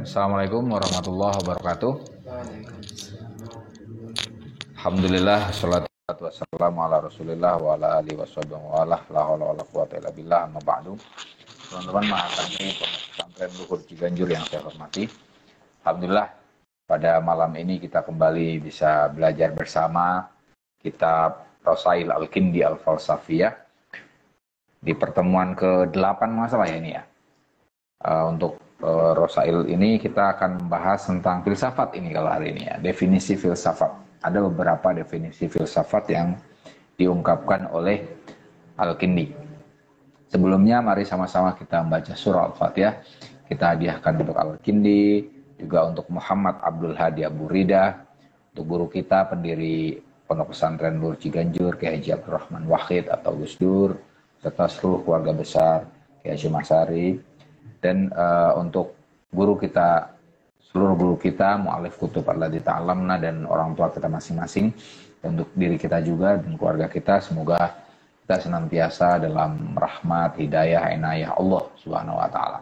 Assalamualaikum warahmatullahi wabarakatuh. Alhamdulillah, salatu wassalamu ala rasulillah wa ala alihi washabihi wa ala la haula wala quwata illa billah, amma ba'du. Teman-teman mahasiswa Pondok Pesantren Luhur Ciganjur yang saya hormati, alhamdulillah pada malam ini kita kembali bisa belajar bersama kitab Rasail Al-Kindi Al-Falsafiyah di pertemuan ke-8 masalah ya ini ya. Untuk Rasail ini kita akan membahas tentang filsafat ini kalau hari ini ya, definisi filsafat. Ada beberapa definisi filsafat yang diungkapkan oleh Al-Kindi. Sebelumnya mari sama-sama kita membaca surah Al-Fatihah. Kita hadiahkan untuk Al-Kindi, juga untuk Muhammad Abdul Hadi Abu Rida, untuk guru kita pendiri Pondok Pesantren Luhur Ciganjur, Kiai Haji Abdurrahman Wahid atau Gus Dur, serta seluruh keluarga besar Kiai Hasyim Asy'ari. Dan untuk guru kita, seluruh guru kita, mu'alif kutub alladzi ta'allamna, dan orang tua kita masing-masing, dan untuk diri kita juga dan keluarga kita, semoga kita senantiasa dalam rahmat, hidayah, inayah Allah subhanahu wa ta'ala.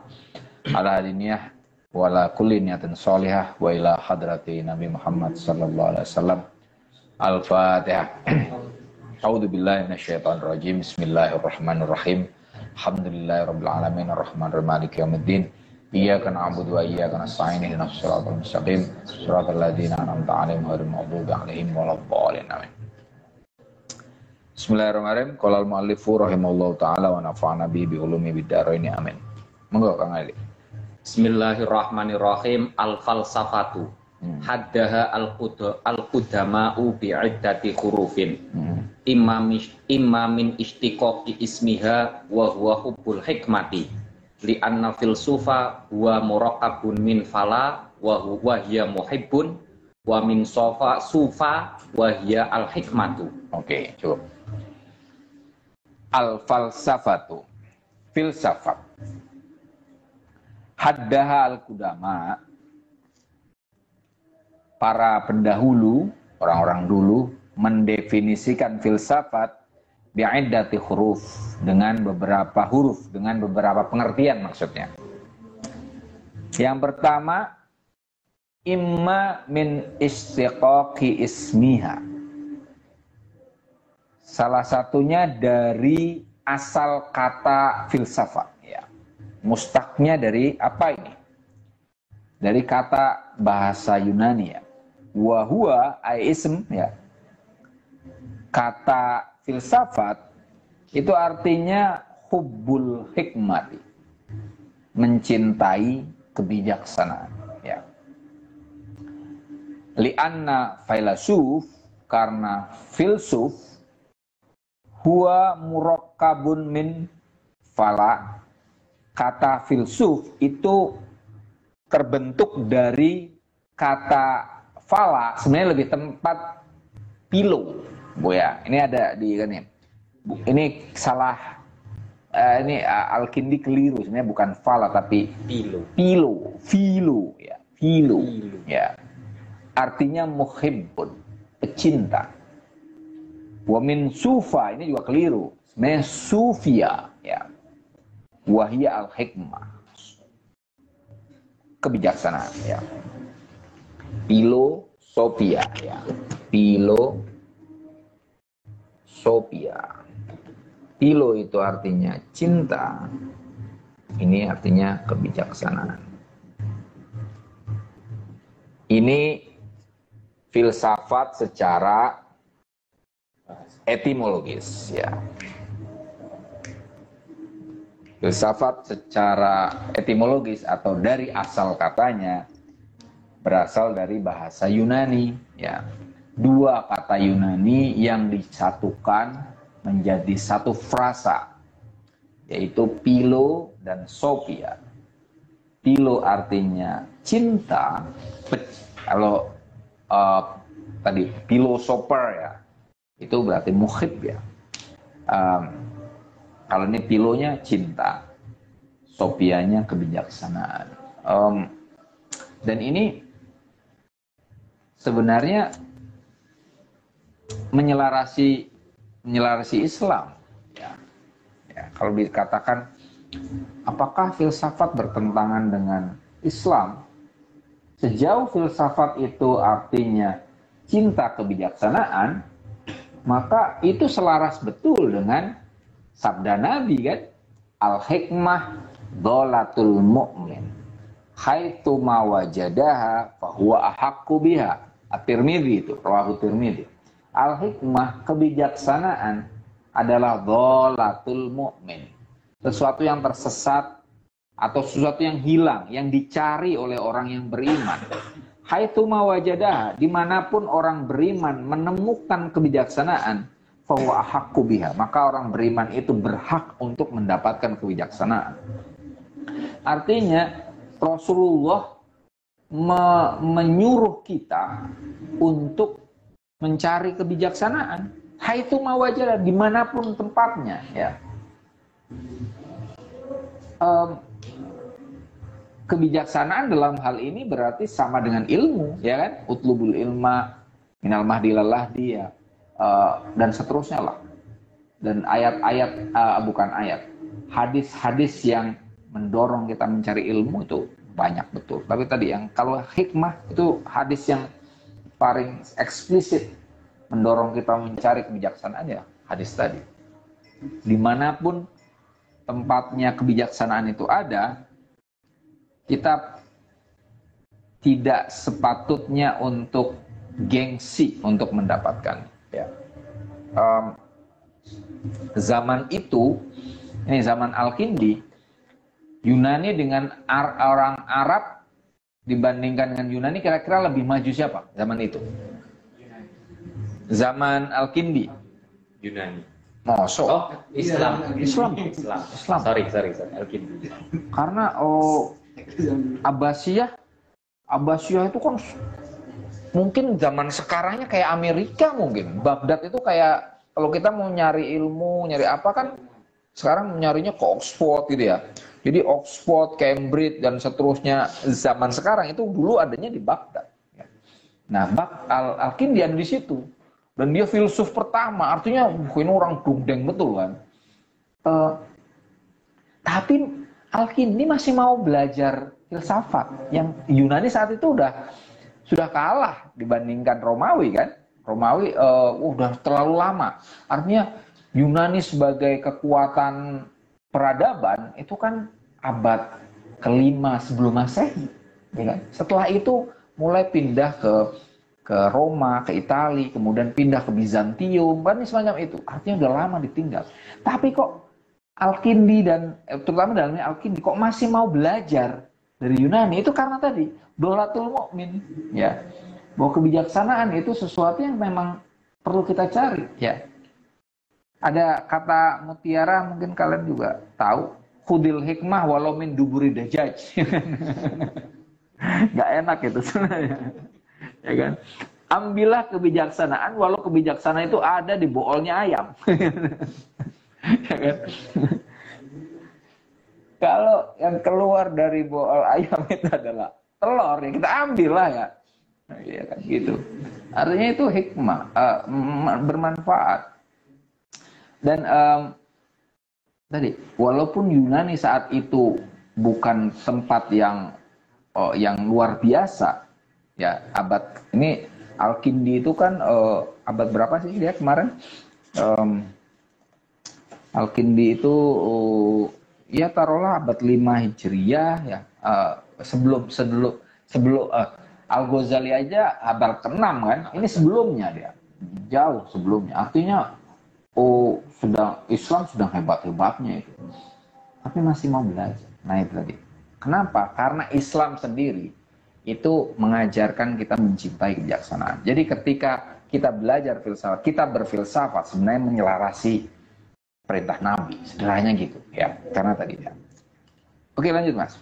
Ala hadiniyah wa ala kulli niyatin sholihah wa ila hadrati Nabi Muhammad sallallahu alaihi wasallam. Al-Fatihah. A'udzu billahi minasyaitonir rajim. Bismillahirrahmanirrahim. Alhamdulillahirabbil alamin arrahmanirrahim maliki yaumiddin. Iyyaka na'budu wa iyyaka nasta'in ihdinas siratal mustaqim siratal ladzina an'amta 'alaihim ghairil maghdubi 'alaihim waladdallin. Amin. Bismillahirrahmanirrahim. Qala al-mu'allifu rahimallahu ta'ala wa nafa'ana bi ulumi bid-dharain. Amin. Monggo Kang Ali. Bismillahirrahmanirrahim. Al-falsafatu haddaha al-qudama'u bi'iddati hurufin imma min istiqaqi ismiha wa huwa hubbul hikmati li'anna filsufa huwa murakkabun min fala wa huwa hiya muhibbun wa min sufa wa hiya al-hikmatu. Oke, cukup. Al-falsafatu, filsafat. Haddaha al-qudama, para pendahulu, orang-orang dulu mendefinisikan filsafat bi'iddati huruf, dengan beberapa huruf, dengan beberapa pengertian maksudnya. Yang pertama, imma min istiqaqi ismiha. Salah satunya dari asal kata filsafat ya. Mustaqnya dari apa ini? Dari kata bahasa Yunani ya. Wa huwa ay ism ya. Kata filsafat itu artinya hubbul hikmati, mencintai kebijaksanaan ya. Li'anna filasuf, karena filsuf, huwa murakkabun min fala. Kata filsuf itu terbentuk dari kata fala, sebenarnya lebih tempat pilo, Bu ya. Ini ada di kan ya. Ini salah, ini Al-Kindi keliru, sebenarnya bukan fala tapi filo ya. Filo ya. Artinya muhibbun, pecinta. Wa min sufa, ini juga keliru. Sebenarnya sufia ya. Wahia al-hikmah, kebijaksanaan ya. Filosofia ya. Filosofia. Filo itu artinya cinta. Ini artinya kebijaksanaan. Ini filsafat secara etimologis ya. Filsafat secara etimologis atau dari asal katanya berasal dari bahasa Yunani ya. Dua kata Yunani yang disatukan menjadi satu frasa, yaitu pilo dan sophia. Pilo artinya cinta, kalau tadi philosopher ya, itu berarti muhib ya. Kalau ini pilonya cinta, sophianya kebijaksanaan. Dan ini sebenarnya menyelarasi Islam. Ya. Kalau dikatakan apakah filsafat bertentangan dengan Islam? Sejauh filsafat itu artinya cinta kebijaksanaan, maka itu selaras betul dengan sabda Nabi kan, al-hikmah dholatul mu'min haitsu ma wajadaha fahuwa ahaqqu biha. At-Tirmidzi itu, rawahu Tirmidzi. Al-hikmah, kebijaksanaan adalah dholatul mu'min, sesuatu yang tersesat atau sesuatu yang hilang, yang dicari oleh orang yang beriman. Haitsu ma wajadaha, dimanapun orang beriman menemukan kebijaksanaan, fahuwa ahaqqu biha, maka orang beriman itu berhak untuk mendapatkan kebijaksanaan. Artinya Rasulullah menyuruh kita untuk mencari kebijaksanaan. Haitsu ma wajadaha, dimanapun tempatnya, ya. Kebijaksanaan dalam hal ini berarti sama dengan ilmu, ya kan? Utlubul ilma minal mahdi ilal lahdi, ya. Dan seterusnya lah. Dan ayat-ayat, bukan ayat, hadis-hadis yang mendorong kita mencari ilmu itu banyak betul. Tapi tadi yang kalau hikmah itu hadis yang paling eksplisit mendorong kita mencari kebijaksanaan, ya hadis tadi. Dimanapun tempatnya kebijaksanaan itu ada, kita tidak sepatutnya untuk gengsi untuk mendapatkan. Ya. Zaman itu, ini zaman Al-Kindi, Yunani dengan orang Arab dibandingkan dengan Yunani, kira-kira lebih maju siapa zaman itu? Zaman Al-Kindi. Yunani. Mosok. Oh, Islam. Islam. Sorry. Al-Kindi. Karena Abbasiyah itu kan mungkin zaman sekarangnya kayak Amerika mungkin. Baghdad itu kayak kalau kita mau nyari ilmu, nyari apa kan sekarang nyarinya ke Oxford gitu ya. Jadi Oxford, Cambridge dan seterusnya zaman sekarang itu dulu adanya di Baghdad. Nah, Al-Kindi ada di situ. Dan dia filsuf pertama, artinya ini orang dungdeng betul kan. Tapi Al-Kindi masih mau belajar filsafat. Yang Yunani saat itu sudah kalah dibandingkan Romawi kan. Romawi udah terlalu lama. Artinya Yunani sebagai kekuatan peradaban itu kan abad ke-5 sebelum Masehi. Ya kan? Setelah itu mulai pindah ke Roma, ke Italia, kemudian pindah ke Bizantium, kan semacam itu. Artinya udah lama ditinggal. Tapi kok Al-Kindi dan terutama dalamnya Al-Kindi kok masih mau belajar dari Yunani, itu karena tadi dholatul mu'min, ya. Bahwa kebijaksanaan itu sesuatu yang memang perlu kita cari, ya. Ada kata mutiara mungkin kalian juga tahu, khudil hikmah walau min duburi dajjaj. Gak enak itu sebenarnya. Ya kan? Ambillah kebijaksanaan walau kebijaksanaan itu ada di boolnya ayam. Ya kan? Kalau yang keluar dari bool ayam itu adalah telur, ya kita ambil lah ya. Ya kan gitu. Artinya itu hikmah, bermanfaat. Dan tadi walaupun Yunani saat itu bukan tempat yang luar biasa, ya abad ini Al-Kindi itu kan abad berapa sih dia kemarin? Al-Kindi itu ya taruhlah abad 5 Hijriah ya, sebelum Al-Ghazali aja abad ke-6 kan, ini sebelumnya dia, jauh sebelumnya. Artinya Islam sedang hebat-hebatnya itu, tapi masih mau belajar. Nah itu tadi. Kenapa? Karena Islam sendiri itu mengajarkan kita mencintai kebijaksanaan. Jadi ketika kita belajar filsafat, kita berfilsafat sebenarnya menyelarasi perintah Nabi, sederhananya gitu ya. Karena tadi ya. Oke, lanjut Mas.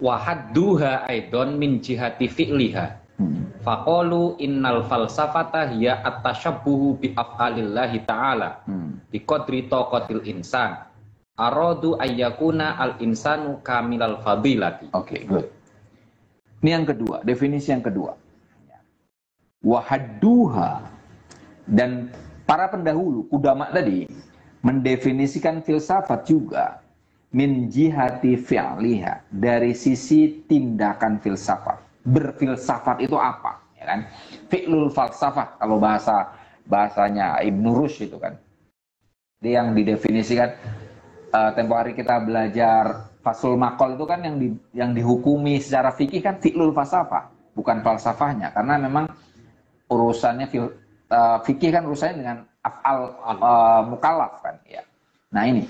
Wa hadduha aidon min jihati fi'liha. Faqalu innal falsafata hiya at-tashabbuhu bi af'alillahi ta'ala bi qadri taqatil insan. Aradu ayyakuna al-insanu kamilal fadilati. Oke, good. Ini yang kedua, definisi yang kedua. Wa hadduha, dan para pendahulu Qudama tadi mendefinisikan filsafat juga min jihati fi'liha, dari sisi tindakan filsafat. Berfilsafat itu apa? Ya kan? Fi'lul falsafah kalau bahasanya Ibnu Rushd itu kan. Dia yang didefinisikan tempo hari kita belajar fasul maqal itu kan yang dihukumi secara fikih kan fi'lul falsafah, bukan falsafahnya, karena memang urusannya fikih kan urusannya dengan af'al mukallaf kan ya. Nah ini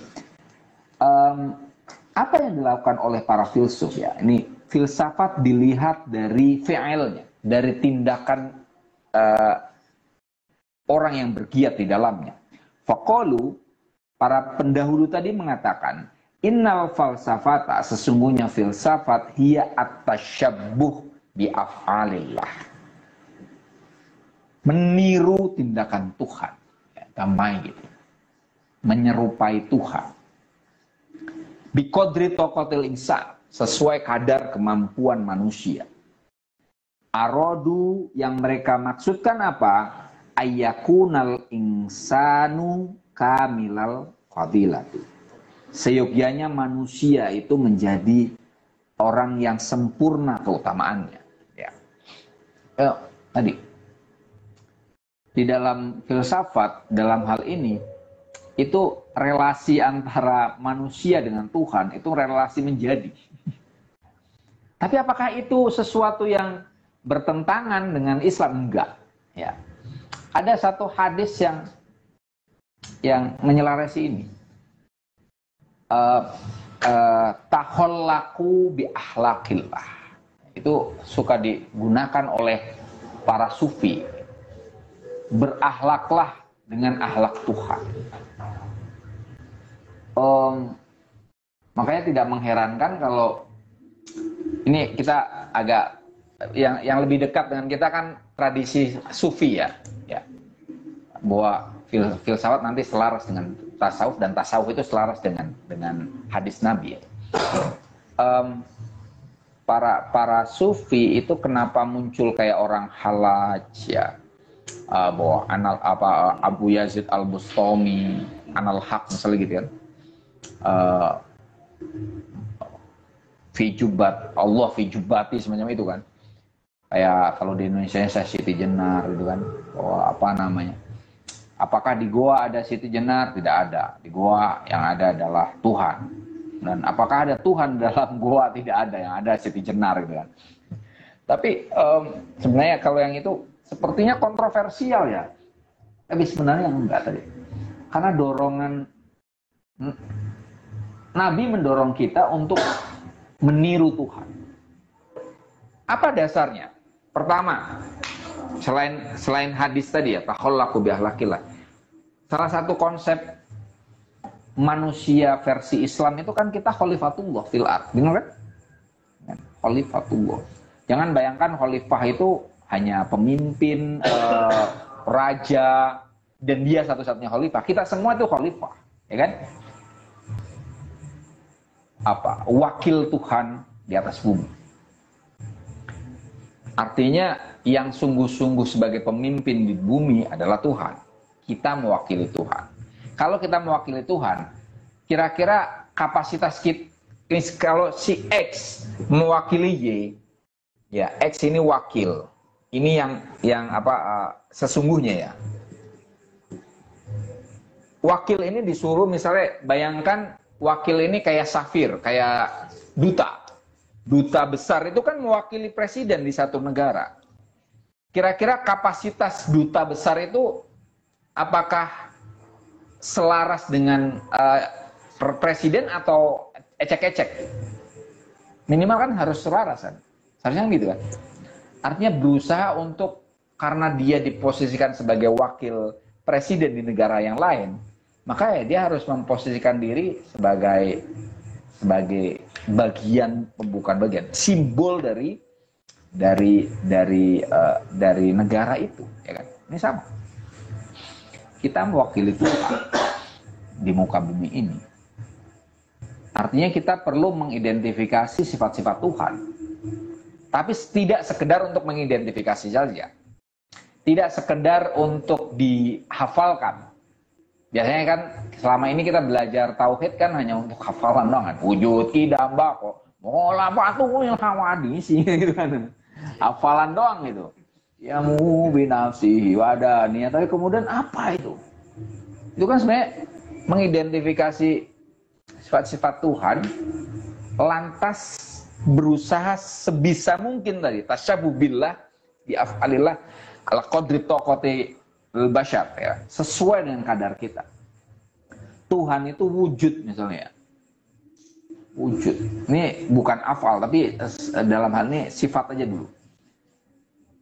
apa yang dilakukan oleh para filsuf ya? Ini filsafat dilihat dari fi'ilnya, dari tindakan orang yang bergiat di dalamnya. Faqalu, para pendahulu tadi mengatakan, innal falsafata, sesungguhnya filsafat, hiya at-tasyabbuh bi af'alillah, meniru tindakan Tuhan, ya, gampang gitu, menyerupai Tuhan. Biqadri taqatil insan, sesuai kadar kemampuan manusia. Arodu, yang mereka maksudkan apa? Ayyakunal insanu kamilal fadilati, seyogyanya manusia itu menjadi orang yang sempurna keutamaannya ya. Tadi di dalam filsafat, dalam hal ini itu relasi antara manusia dengan Tuhan itu relasi menjadi. Tapi apakah itu sesuatu yang bertentangan dengan Islam? Enggak ya. Ada satu hadis yang menyelarasi ini. Tahollaku bi ahlakillah. Itu suka digunakan oleh para sufi. Berakhlaklah dengan akhlak Tuhan. Makanya tidak mengherankan kalau ini kita agak yang lebih dekat dengan kita kan tradisi sufi ya. Bahwa filsafat nanti selaras dengan tasawuf, dan tasawuf itu selaras dengan hadis Nabi ya. Para sufi itu kenapa muncul kayak orang Halaj ya, bahwa Abu Yazid Al-Bustami, Anal Haq misalnya gitu kan, fi jubat Allah fi jubati semacam itu kan, kayak kalau di Indonesia saya Siti Jenar gitu kan, apa namanya, apakah di goa ada Siti Jenar? Tidak ada. Di goa yang ada adalah Tuhan. Dan apakah ada Tuhan dalam goa? Tidak ada. Yang ada Siti Jenar gitu kan. Tapi sebenarnya kalau yang itu sepertinya kontroversial ya. Tapi sebenarnya enggak tadi. Karena dorongan Nabi mendorong kita untuk meniru Tuhan. Apa dasarnya? Pertama, selain hadis tadi ya, tahollaku bi ahlakillah. Salah satu konsep manusia versi Islam itu kan kita khalifatullah fil ard, benar kan? Khalifatullah. Jangan bayangkan khalifah itu hanya pemimpin, raja, dan dia satu-satunya khalifah. Kita semua itu khalifah, ya kan? Apa? Wakil Tuhan di atas bumi. Artinya yang sungguh-sungguh sebagai pemimpin di bumi adalah Tuhan. Kita mewakili Tuhan. Kalau kita mewakili Tuhan, kira-kira kapasitas kita, kalau si X mewakili Y, ya X ini wakil. Ini yang sesungguhnya ya. Wakil ini disuruh, misalnya bayangkan wakil ini kayak safir, kayak duta. Duta besar itu kan mewakili presiden di satu negara. Kira-kira kapasitas duta besar itu apakah selaras dengan presiden atau ecek-ecek? Minimal kan harus selaras kan? Harusnya gitu kan? Artinya berusaha untuk, karena dia diposisikan sebagai wakil presiden di negara yang lain, maka ya dia harus memposisikan diri sebagai bagian, bukan bagian, simbol dari negara itu, ya kan? Ini sama. Kita mewakili Tuhan di muka bumi ini. Artinya kita perlu mengidentifikasi sifat-sifat Tuhan. Tapi tidak sekedar untuk mengidentifikasi saja. Tidak sekedar untuk dihafalkan. Biasanya kan selama ini kita belajar tauhid kan hanya untuk hafalan doang kan. Wujud, kidam, bako, mola batu yang hawadisi gitu kan. Hafalan doang gitu. Ya mu binafsihi wadani. Tapi kemudian apa itu? Itu kan sebenarnya mengidentifikasi sifat-sifat Tuhan, lantas berusaha sebisa mungkin tadi tasyabuh billah bi af'alillah ala qadri taqati al-bashar ya, sesuai dengan kadar kita. Tuhan itu wujud misalnya ya. Wujud. Ini bukan af'al tapi dalam hal ini sifat aja dulu.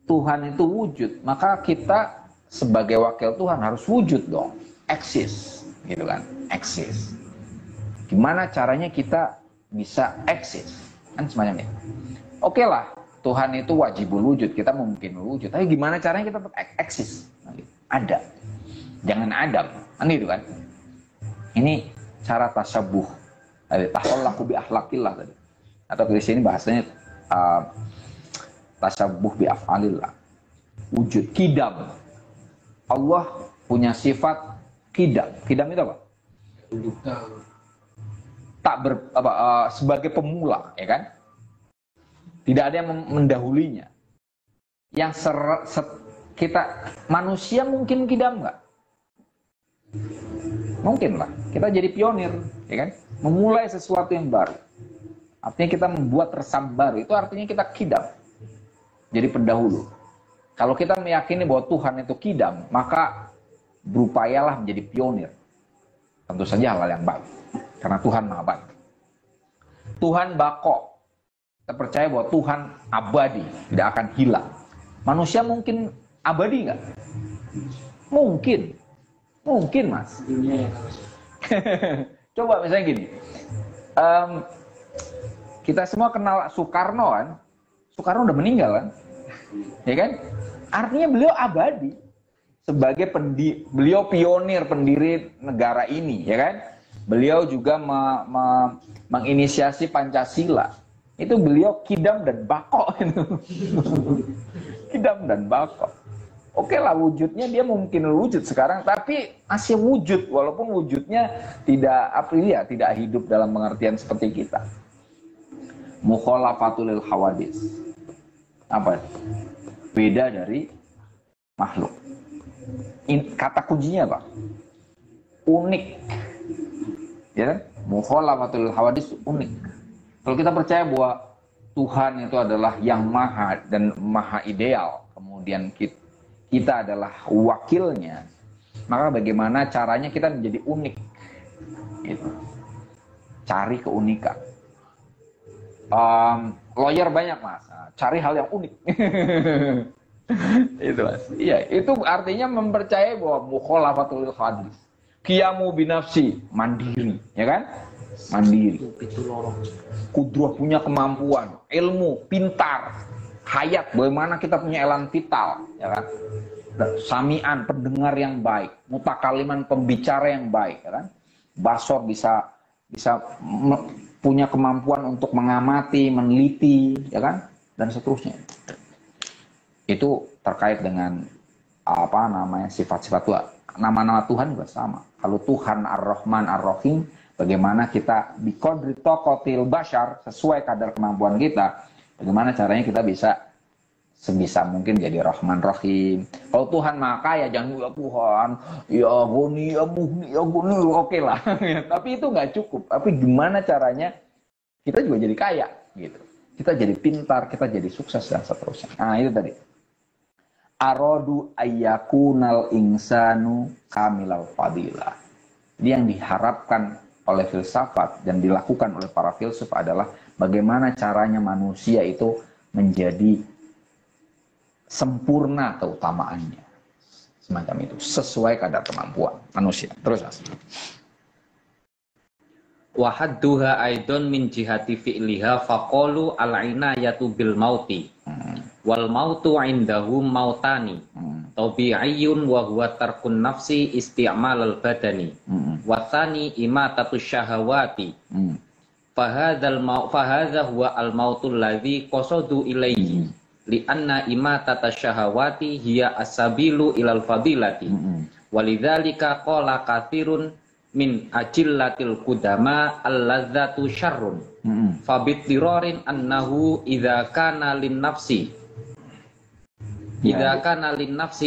Tuhan itu wujud, maka kita sebagai wakil Tuhan harus wujud dong, eksis gitu kan, eksis. Gimana caranya kita bisa eksis? Kan semacam itu. Oke lah, Tuhan itu wajibul wujud, kita mungkin wujud. Tapi gimana caranya kita tetap eksis? Ada. Jangan adam. Kan itu kan. Ini cara tasyabuh. Tahollaku bi akhlaqillah tadi. Atau di sini bahasanya tasyabuh bi af'alillah. Wujud, kidam. Allah punya sifat kidam. Kidam itu apa? Sebagai pemula, ya kan? Tidak ada yang mendahulinya. Yang kita manusia mungkin kidam nggak? Mungkin lah. Kita jadi pionir, ya kan? Memulai sesuatu yang baru. Artinya kita membuat resam baru. Itu artinya kita kidam. Jadi pendahulu. Kalau kita meyakini bahwa Tuhan itu kidam, maka berupayalah menjadi pionir. Tentu saja hal yang baik. Karena Tuhan maha baik. Tuhan bako. Kita percaya bahwa Tuhan abadi, tidak akan hilang. Manusia mungkin abadi nggak? Mungkin. Mungkin, Mas. Coba misalnya gini. Kita semua kenal Soekarno kan? Soekarno udah meninggal kan? Ya kan? Artinya beliau abadi. Sebagai beliau pionir pendiri negara ini, ya kan? Beliau juga menginisiasi Pancasila. Itu beliau kidam dan bako. Kidam dan bako. Oke lah, wujudnya dia mungkin wujud sekarang, tapi masih wujud walaupun wujudnya tidak hidup dalam pengertian seperti kita. Mukhalafatul hawadis. Apa? Beda dari makhluk. Kata kuncinya apa? Unik. Ya kan? Mukhalafatul hawadis unik. Kalau kita percaya bahwa Tuhan itu adalah yang maha dan maha ideal, kemudian kita adalah wakilnya, maka bagaimana caranya kita menjadi unik? Gitu. Cari keunikan. Lawyer banyak, Mas. Cari hal yang unik. Itu, Mas. Iya, itu artinya mempercayai bahwa mukhalafatul hadis. Qiyamu binafsi, mandiri, ya kan? Mandiri. Kudroh, punya kemampuan, ilmu, pintar, hayat, bagaimana kita punya elan vital, ya kan? Samian, pendengar yang baik, mutakaliman, pembicara yang baik, ya kan? Basor bisa punya kemampuan untuk mengamati, meneliti, ya kan? Dan seterusnya. Itu terkait dengan sifat-sifat Tuhan. Nama-nama Tuhan juga sama. Kalau Tuhan Ar-Rahman Ar-Rahim, bagaimana kita biqadri taqatil bashar, sesuai kadar kemampuan kita, bagaimana caranya kita bisa sebisa mungkin jadi Rahman Rahim. Kalau Tuhan Maha Kaya, jangan ya Tuhan, ya Goni, ya Muhni, ya Goni, oke lah. Tapi itu nggak cukup. Tapi gimana caranya kita juga jadi kaya, gitu. Kita jadi pintar, kita jadi sukses dan seterusnya. Nah itu tadi. Arodu ayyakunal insanu kamilal fadilah. Jadi yang diharapkan oleh filsafat dan dilakukan oleh para filsuf adalah bagaimana caranya manusia itu menjadi sempurna keutamaannya. Semacam itu, sesuai kadar kemampuan manusia. Terus, Mas. Wa hadduha aidon min jihati fi'liha faqalu al-inayatu bil mauti. Wal mautu indahu mautani. Tabi'iyyun wa huwa tarkun nafsi isti'mal al-badani. Wa thani imatatus syahawati. Fahadha huwa al-mautul ladzi qasadu ilaihi. Li'anna imatata syahawati hiya as-sabilu ilal fadilati Walidzalika qala katsirun min ajillatil qudama alladzatu syarrun. Fabittirorin annahu idza kana lin nafsi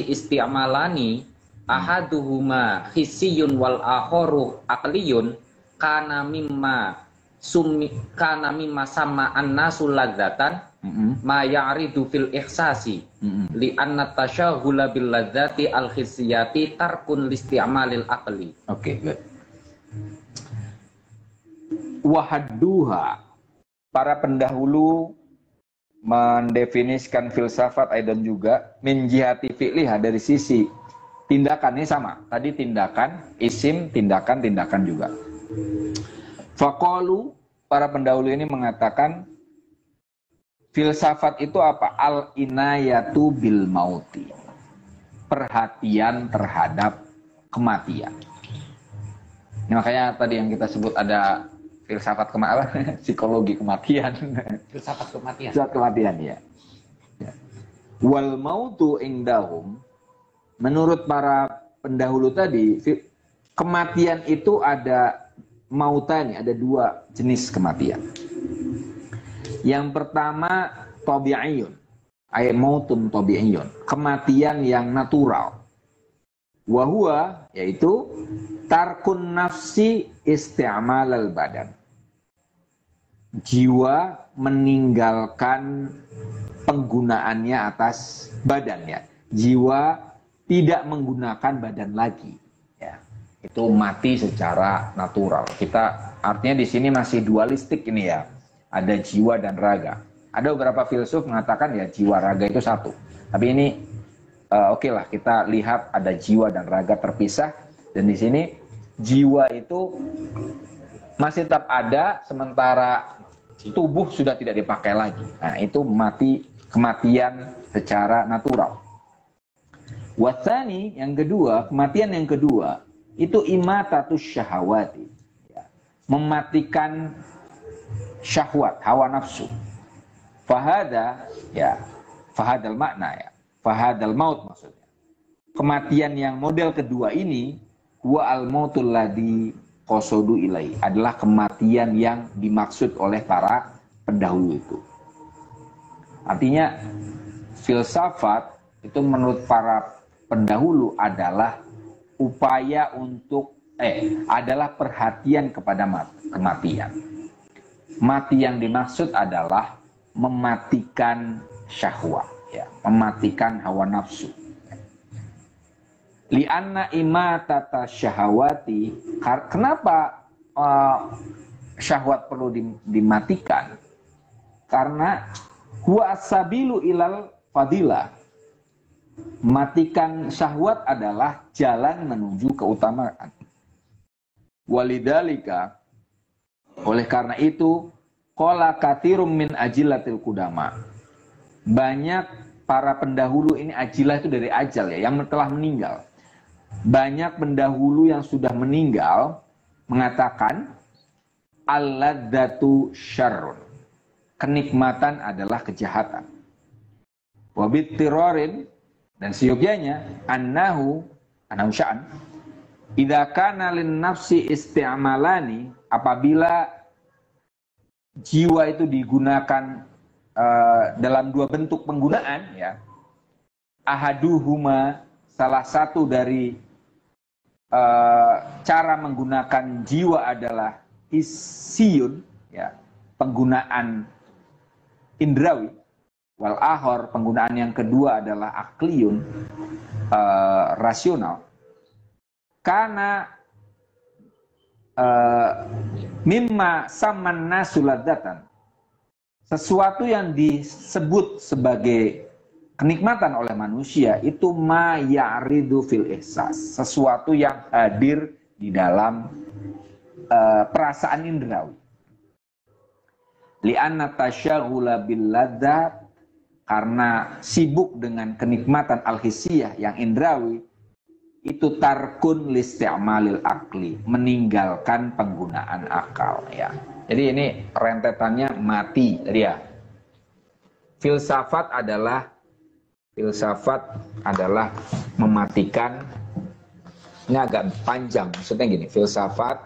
isti'malani ahaduhuma hissiyun wal akharu aqliyun kana mimma sama annasu ladzatan ma ya'ridu fil ihsasi li anna tasyaghula bil ladzati al hissiyati tarkun listi'malil aqli. Oke, good. Wahadduha, para pendahulu mendefinisikan filsafat aidan juga min jihati fi'liha, dari sisi tindakannya sama. Tadi tindakan, isim, tindakan juga. Faqalu, para pendahulu ini mengatakan filsafat itu apa? Al-inayatu bil mauti, perhatian terhadap kematian. Ini makanya tadi yang kita sebut ada filsafat psikologi kematian. Filsafat kematian. Filsafat kematian, ya. Wal mautu indahum, menurut para pendahulu tadi, kematian itu ada mautani, ada dua jenis kematian. Yang pertama tabi'iyun, ay mautun tabi'iyun, kematian yang natural. Wahua, yaitu tarkun nafsi isti'malal badan, jiwa meninggalkan penggunaannya atas badannya, jiwa tidak menggunakan badan lagi, ya. Itu mati secara natural. Kita artinya di sini masih dualistik ini, ya. Ada jiwa dan raga. Ada beberapa filsuf mengatakan ya jiwa raga itu satu. Tapi ini oke lah, kita lihat ada jiwa dan raga terpisah, dan di sini jiwa itu masih tetap ada sementara tubuh sudah tidak dipakai lagi. Nah, itu kematian secara natural. Watsani, yang kedua, kematian yang kedua itu imatatus syahawati, ya, mematikan syahwat, hawa nafsu. Fahada, ya, fahadal makna, ya, fahadal maut maksudnya. Kematian yang model kedua ini, huwa al mautul ladzi qasodu ilai, adalah kematian yang dimaksud oleh para pendahulu itu. Artinya filsafat itu menurut para pendahulu adalah upaya untuk adalah perhatian kepada kematian. Mati yang dimaksud adalah mematikan syahwat, ya, mematikan hawa nafsu. Li'anna imatata syahawati, kenapa syahwat perlu dimatikan? Karena huwa as-sabilu ilal fadilah. Matikan syahwat adalah jalan menuju keutamaan. Walidalika, oleh karena itu, qala katsirum min ajilatil qudama. Banyak para pendahulu ini, ajilah itu dari ajal, ya, yang telah meninggal. Banyak pendahulu yang sudah meninggal mengatakan al-ladzatu syarrun, kenikmatan adalah kejahatan. Wabit tirorin, dan siogyanya annahu sya'an idza kana lin nafsi isti'malani, apabila jiwa itu digunakan dalam dua bentuk penggunaan, ya, ahaduhuma, salah satu dari cara menggunakan jiwa adalah hissiyun, ya, penggunaan indrawi, wal akhar, penggunaan yang kedua adalah akliyun, rasional. Karena mimma saman nasuladzatan, sesuatu yang disebut sebagai kenikmatan oleh manusia itu ma ya'ridu fil ihsas, sesuatu yang hadir di dalam perasaan indrawi. Li'anna tasyaghula bil ladzat, karena sibuk dengan kenikmatan al-hissiyah yang indrawi, itu tarkun listi'malil akli, meninggalkan penggunaan akal, ya. Jadi ini rentetannya mati tadi, ya. Filsafat adalah mematikan Ini agak panjang, maksudnya gini, filsafat,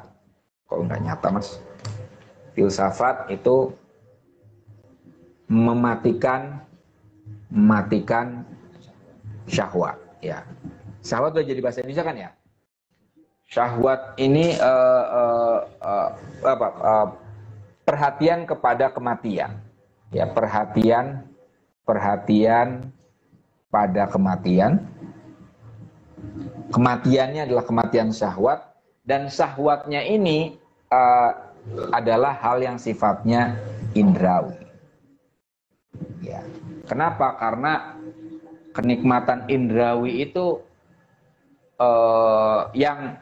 kalau nggak nyata mas, filsafat itu mematikan syahwat, ya. Syahwat udah jadi bahasa Indonesia kan ya? Syahwat ini perhatian kepada kematian, ya, perhatian pada kematian. Kematiannya adalah kematian syahwat, dan syahwatnya ini adalah hal yang sifatnya indrawi. Ya. Kenapa? Karena kenikmatan indrawi itu yang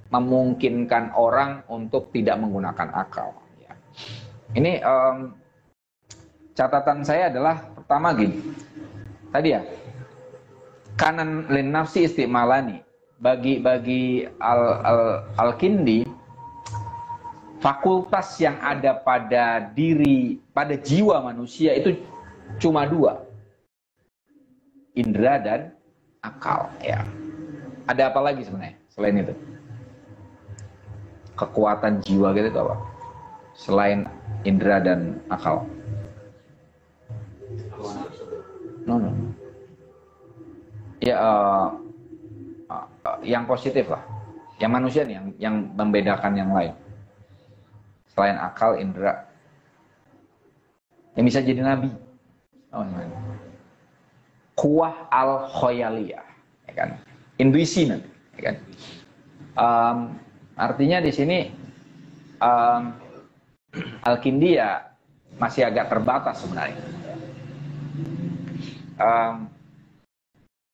memungkinkan orang untuk tidak menggunakan akal. Ya. Ini catatan saya adalah pertama gini, tadi ya, kanan lin nafsi istimalani, bagi Al-Kindi, fakultas yang ada pada jiwa manusia itu cuma dua, indera dan akal. Ya. Ada apa lagi sebenarnya selain itu? Kekuatan jiwa gitu itu apa? Selain indera dan akal. No. Ya, yang positif lah. Yang manusia nih, yang membedakan yang lain. Selain akal, indera, yang bisa jadi nabi. Kuah al-khoyaliyah, ya kan? Intuisi nanti, ya kan? Artinya di sini Al-Kindi ya masih agak terbatas sebenarnya.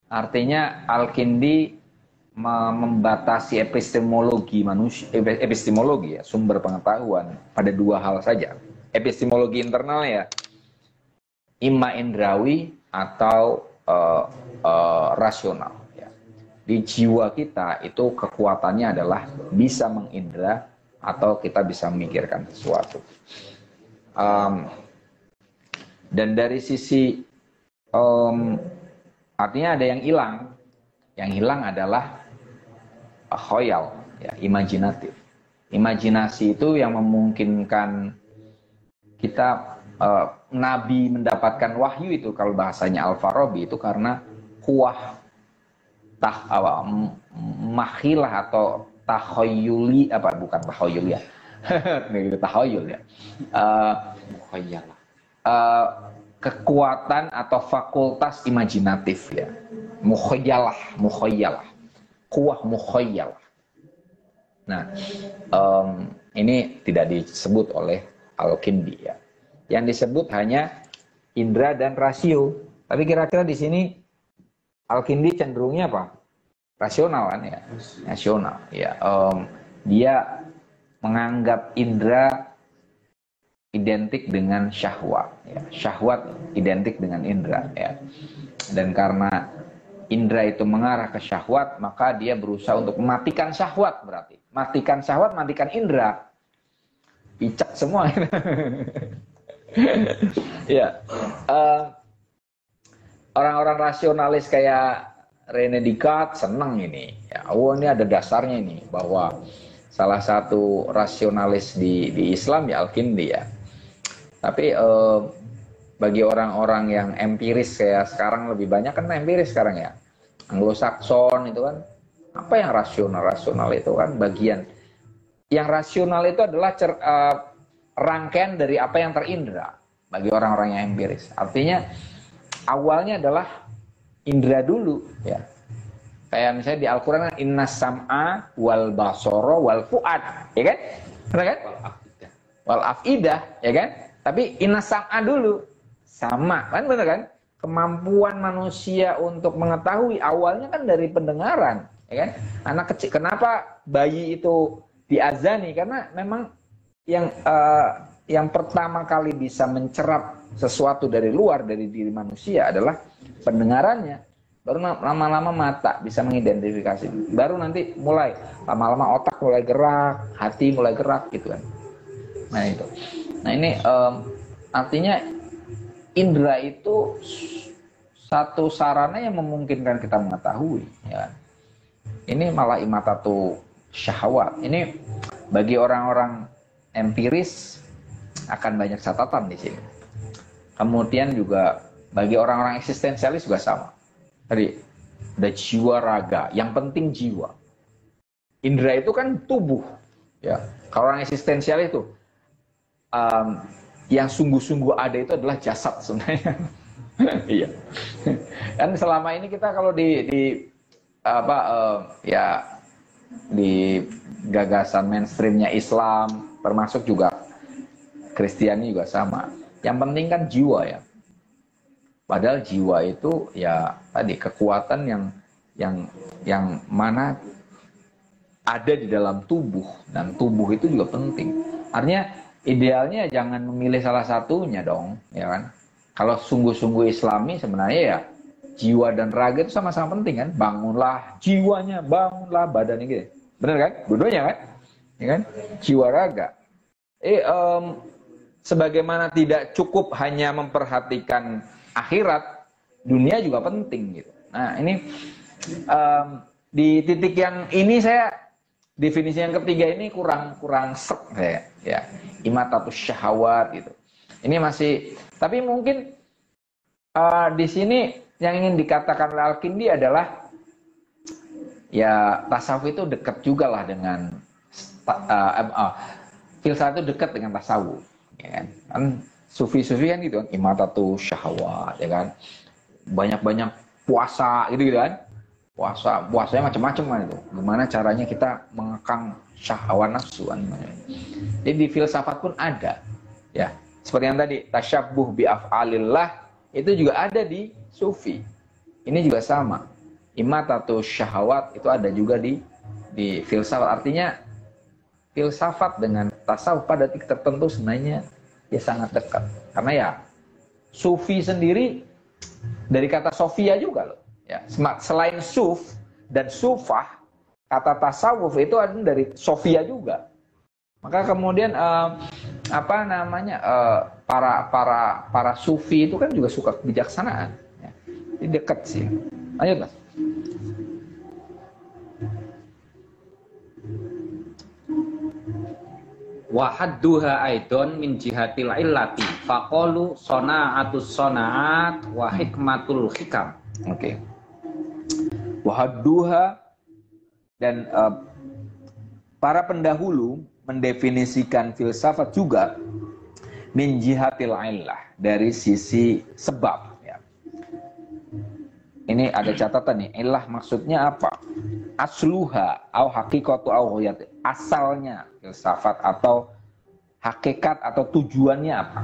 Artinya Al-Kindi membatasi epistemologi manusia, epistemologi ya, sumber pengetahuan pada dua hal saja. Epistemologi internal ya, imma indrawi atau rasional. Ya. Di jiwa kita itu kekuatannya adalah bisa mengindra atau kita bisa memikirkan sesuatu. Dan dari sisi artinya ada yang hilang. Yang hilang adalah khoyal, ya, imajinatif. Imajinasi itu yang memungkinkan kita, Nabi mendapatkan wahyu itu, kalau bahasanya Al-Farabi itu karena kuah makhilah atau tahoyuli, bukan tahoyul ya. Tahoyul ya. Mukhayalah. Kekuatan atau fakultas imajinatif ya. Mukhayalah. Kuah mukhayalah. Nah, ini tidak disebut oleh Al-Kindi ya. Yang disebut hanya indera dan rasio. Tapi kira-kira di sini Al-Kindi cenderungnya apa? Rasional kan ya? Rasional. Ya, dia menganggap indera identik dengan syahwat. Ya. Syahwat identik dengan indera. Ya. Dan karena indera itu mengarah ke syahwat, maka dia berusaha untuk mematikan syahwat berarti. Matikan syahwat, matikan indera. Picak semua. Ya. Orang-orang rasionalis kayak René Descartes senang ini. Ya, ini ada dasarnya ini bahwa salah satu rasionalis di Islam ya Al-Kindi ya. Tapi bagi orang-orang yang empiris kayak sekarang, lebih banyak kan empiris sekarang ya. Anglo-Sakson itu kan, apa yang rasional? Rasional itu kan bagian. Yang rasional itu adalah rangkaian dari apa yang terindra bagi orang-orang yang empiris. Artinya awalnya adalah indra dulu ya. Kayak misalnya di Al-Quran, inna sam'a wal basoro wal fu'ad, ya kan? Benar kan? Wal afidah, ya kan? Tapi inna sam'a dulu, sama kan, benar kan? Kemampuan manusia untuk mengetahui awalnya kan dari pendengaran, ya kan? Anak kecil, kenapa bayi itu diazani? Karena memang yang pertama kali bisa mencerap sesuatu dari luar, dari diri manusia adalah pendengarannya. Baru lama-lama mata bisa mengidentifikasi. Baru nanti mulai lama-lama otak mulai gerak, hati mulai gerak gitu kan. Nah itu. Nah ini artinya indera itu satu sarana yang memungkinkan kita mengetahui. Ya. Ini malah imatatu syahwat. Ini bagi orang-orang empiris akan banyak catatan di sini. Kemudian juga bagi orang-orang eksistensialis juga sama. Tadi ada jiwa raga, yang penting jiwa. Indra itu kan tubuh, ya. Kalau orang eksistensialis itu yang sungguh-sungguh ada itu adalah jasad sebenarnya. Iya. Dan selama ini kita kalau di gagasan mainstreamnya Islam, termasuk juga Kristiani juga sama. Yang penting kan jiwa ya. Padahal jiwa itu ya tadi kekuatan yang mana ada di dalam tubuh, dan tubuh itu juga penting. Artinya idealnya jangan memilih salah satunya dong, ya kan? Kalau sungguh-sungguh Islami sebenarnya ya jiwa dan raga itu sama-sama penting kan? Bangunlah jiwanya, bangunlah badannya gitu. Benar kan? Dua-duanya kan? Ya kan? Jiwa raga. Sebagaimana tidak cukup hanya memperhatikan akhirat, dunia juga penting gitu. Nah ini di titik yang ini saya definisi yang ketiga ini kurang sek saya ya, imatatus syahwat gitu. Ini masih, tapi mungkin di sini yang ingin dikatakan oleh Al-Kindi adalah ya tasawuf itu dekat juga lah dengan filsafat itu dekat dengan tasawuf. Ya kan sufi-sufi kan gitu kan, imatatu syahwat ya kan, banyak-banyak puasa gitu kan, puasanya macam-macam kan itu, gimana caranya kita mengekang syahwat nafsu kan. Jadi di filsafat pun ada ya, seperti yang tadi tasyabbuh bi af'alillah itu juga ada di sufi. Ini juga sama, imatatu syahwat itu ada juga di filsafat. Artinya filsafat dengan tasawuf pada titik tertentu sebenarnya ya sangat dekat. Karena ya sufi sendiri dari kata sofia juga loh. Ya, selain suf dan sufah, kata tasawuf itu ada dari sofia juga. Maka kemudian para sufi itu kan juga suka kebijaksanaan. Ya. Ini dekat sih. Lanjut Mas. Wa hadduha aidon min jihatil illati faqalu sonaatus sonaat wa hikmatul hikam. Oke. Wa hadduha, dan para pendahulu mendefinisikan filsafat juga min jihatil illah, dari sisi sebab ya. Ini ada catatan nih, illah maksudnya apa? Asluha au haqiqatu au ghayat, asalnya filsafat atau hakikat atau tujuannya apa?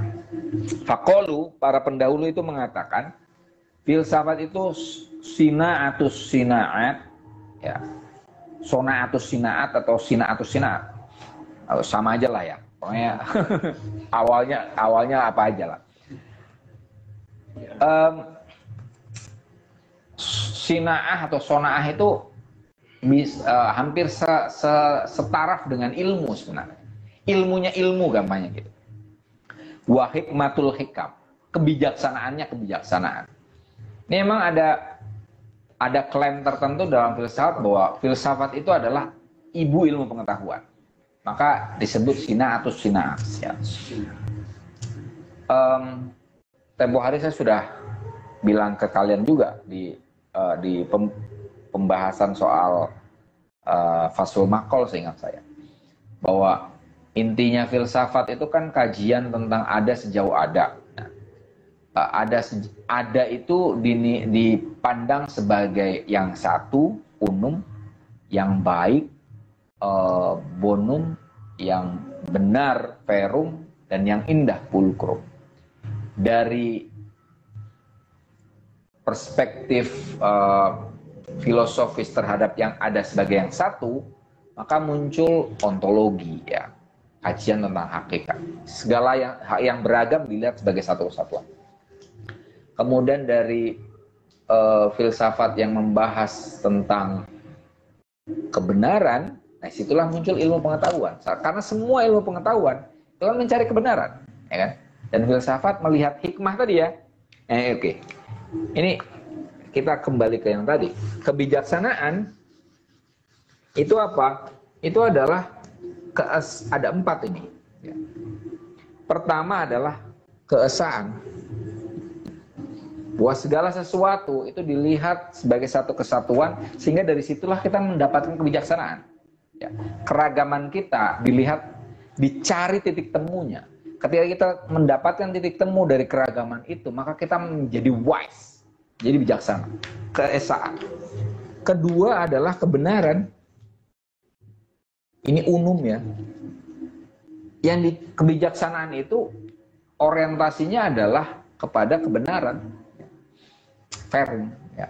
Faqalu, para pendahulu itu mengatakan filsafat itu sinaatus sinaat ya. Sonaatus sinaat atau sinaatus sinaat. Sama aja lah ya. Pokoknya awalnya apa aja lah. Sinaah atau sonaah itu hampir setaraf dengan ilmu sebenarnya. Ilmunya ilmu gampangnya gitu. Wa hikmatul hikam, kebijaksanaannya kebijaksanaan. Ini memang ada klaim tertentu dalam filsafat bahwa filsafat itu adalah ibu ilmu pengetahuan. Maka disebut sina atau sina. Ya. Tempo hari saya sudah bilang ke kalian juga di pembahasan soal Fasul Maqol, seingat saya, bahwa intinya filsafat itu kan kajian tentang ada sejauh ada. Ada itu dipandang sebagai yang satu, unum, yang baik, bonum, yang benar, verum, dan yang indah, pulkrum. Dari perspektif filosofis terhadap yang ada sebagai yang satu, maka muncul ontologi ya, kajian tentang hakikat. Segala yang beragam dilihat sebagai satu kesatuan. Kemudian dari filsafat yang membahas tentang kebenaran, nah situlah muncul ilmu pengetahuan. Karena semua ilmu pengetahuan itu kan mencari kebenaran, ya kan? Dan filsafat melihat hikmah tadi ya. Oke. Ini kita kembali ke yang tadi. Kebijaksanaan Itu apa? Itu adalah ada 4 ini. Ya. Pertama adalah keesaan. Bahwa segala sesuatu itu dilihat sebagai satu kesatuan, sehingga dari situlah kita mendapatkan kebijaksanaan. Ya. Keragaman kita dilihat, dicari titik temunya. Ketika kita mendapatkan titik temu dari keragaman itu, maka kita menjadi wise, jadi bijaksana. Keesaan. Kedua adalah kebenaran. Ini umum ya. Yang di kebijaksanaan itu orientasinya adalah kepada kebenaran, fair ya.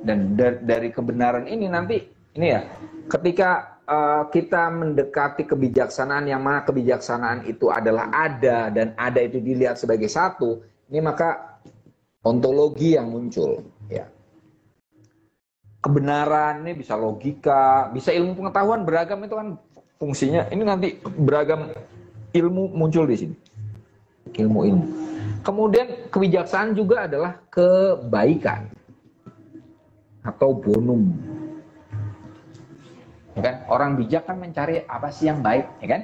Dan dari kebenaran ini nanti ini ya, ketika kita mendekati kebijaksanaan yang mana kebijaksanaan itu adalah ada dan ada itu dilihat sebagai satu, ini maka ontologi yang muncul ya. Kebenaran ini bisa logika, bisa ilmu pengetahuan beragam, itu kan fungsinya. Ini nanti beragam ilmu muncul di sini. Ilmu. Kemudian kebijaksanaan juga adalah kebaikan atau bonum. Ya kan? Orang bijak kan mencari apa sih yang baik, ya kan?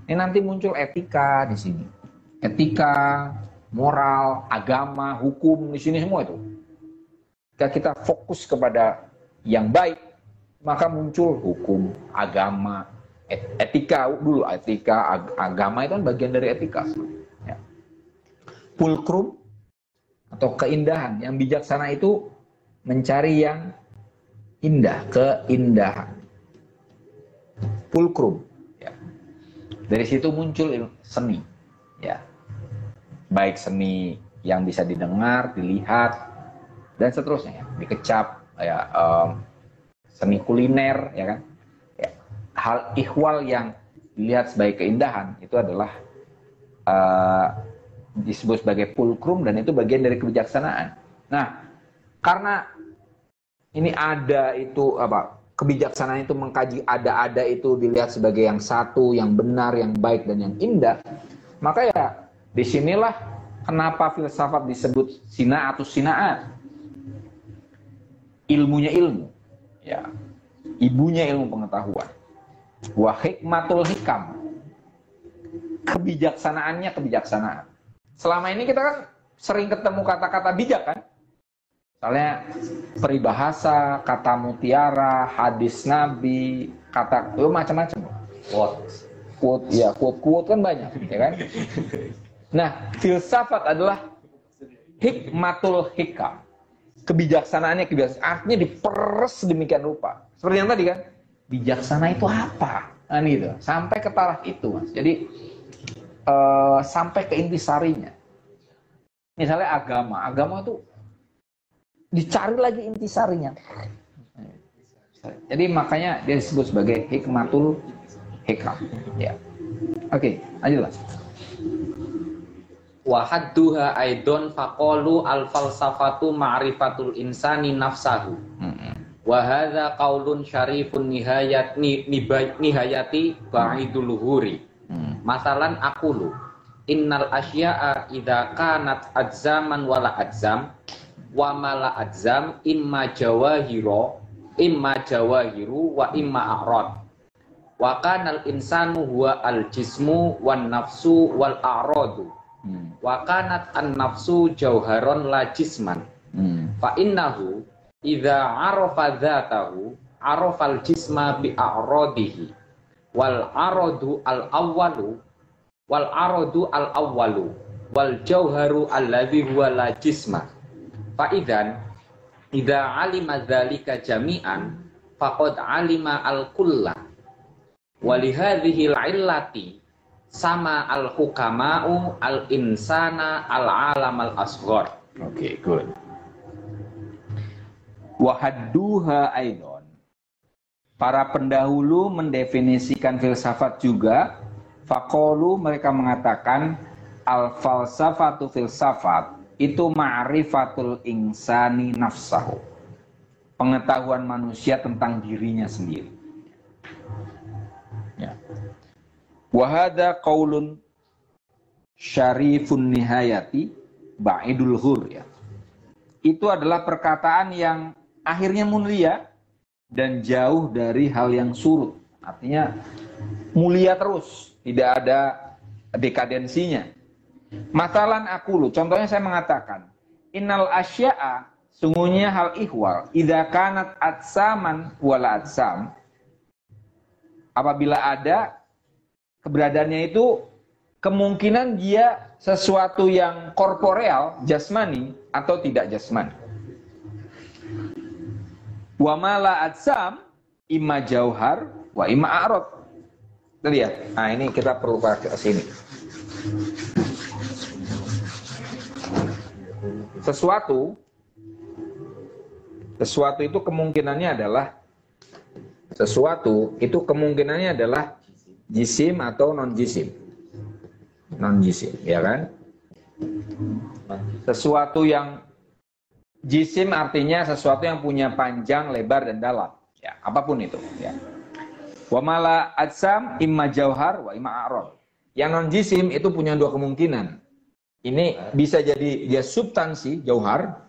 Ini nanti muncul etika di sini. Etika, moral, agama, hukum di sini semua itu. Jika kita fokus kepada yang baik, maka muncul hukum, agama, etika dulu. Etika, agama itu kan bagian dari etika. Ya. Pulkrum atau keindahan. Yang bijaksana itu mencari yang indah, keindahan. Pulkrum. Ya. Dari situ muncul seni. Ya. Baik seni yang bisa didengar, dilihat, dan seterusnya ya, dikecap ya, seni kuliner ya kan ya, hal ihwal yang dilihat sebagai keindahan itu adalah disebut sebagai fulcrum, dan itu bagian dari kebijaksanaan. Nah, karena ini ada itu apa, kebijaksanaan itu mengkaji ada itu dilihat sebagai yang satu, yang benar, yang baik, dan yang indah, maka ya disinilah kenapa filsafat disebut sina atau sinaan. Ilmunya ilmu, ya, ibunya ilmu pengetahuan. Wa hikmatul hikam, kebijaksanaannya kebijaksanaan. Selama ini kita kan sering ketemu kata-kata bijak kan, misalnya peribahasa, kata mutiara, hadis Nabi, kata macam-macam. Quote kan banyak, ya kan. Nah, filsafat adalah hikmatul hikam. Kebijaksanaannya artinya diperes demikian rupa. Seperti yang tadi kan, bijaksana itu apa? Nah, gitu. Sampai ke taraf itu, Mas. Jadi sampai ke intisarinya. Misalnya agama itu dicari lagi intisarinya. Jadi makanya dia disebut sebagai hikmatul hikam. Ya. Oke, lanjut Mas. Wa hadduha aidon faqalu al falsafatu ma'rifatul insani nafsahu. Wa hadza qaulun syarifun nihayati ba'idul luhuri. Masalan aqulu innal asya'a idza kanat ajzaman wala ajzam wa mala ajzam imma jawahiru wa imma a'rad. Wa kanal insanu huwa al jismu wan nafsu wal a'radu. Wa kanat an-nafsu jauharon la jisman. Fa innahu idza arafa dzatahu arafal jisma bi a'radihi wal aradu al-awwalu wal jauharu alladhi huwa la jisma. Fa idzan idza alima dzalika jami'an faqad alima al-kulla. Wa li hadhihi al-illati sama al-hukama'u al-insana al-alam al-asghar. Oke, good. Wahadduha aidon. Para pendahulu mendefinisikan filsafat juga. Faqalu, mereka mengatakan al-falsafatu filsafat itu ma'rifatul insani nafsahu. Pengetahuan manusia tentang dirinya sendiri. Ya. Wahada qaulun syarifun nihayati ba'idul ghur ya. Itu adalah perkataan yang akhirnya mulia dan jauh dari hal yang surut. Artinya mulia terus, tidak ada dekadensinya. Masalan aqulu, contohnya saya mengatakan, innal asya'a, sungguhnya hal ihwal, idza kanat atsaman wala atsam, apabila ada keberadaannya itu kemungkinan dia sesuatu yang korporeal, jasmani atau tidak jasmani. Wa mala atsam imma jauhar wa imma a'rad. Lihat. Nah, ini kita perlu pakai ke sini. Sesuatu itu kemungkinannya adalah jisim atau non jisim, ya kan? Sesuatu yang jisim artinya sesuatu yang punya panjang, lebar dan dalam, ya, apapun itu, ya. Wa mala atsam imma jauhar wa imma a'rad. Yang non jisim itu punya dua kemungkinan. Ini bisa jadi dia substansi, jauhar,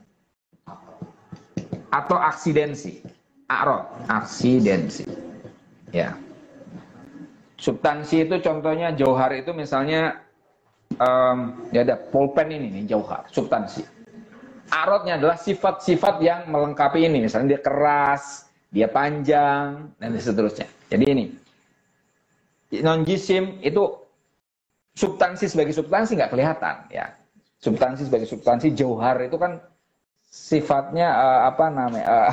atau aksidensi, a'rad, aksidensi. Ya. Substansi itu contohnya jauhar itu misalnya ya ada pulpen ini nih, jauhar, substansi. A'radnya adalah sifat-sifat yang melengkapi ini, misalnya dia keras, dia panjang dan seterusnya. Jadi ini non jisim itu substansi sebagai substansi nggak kelihatan, ya. Substansi sebagai substansi, jauhar itu kan sifatnya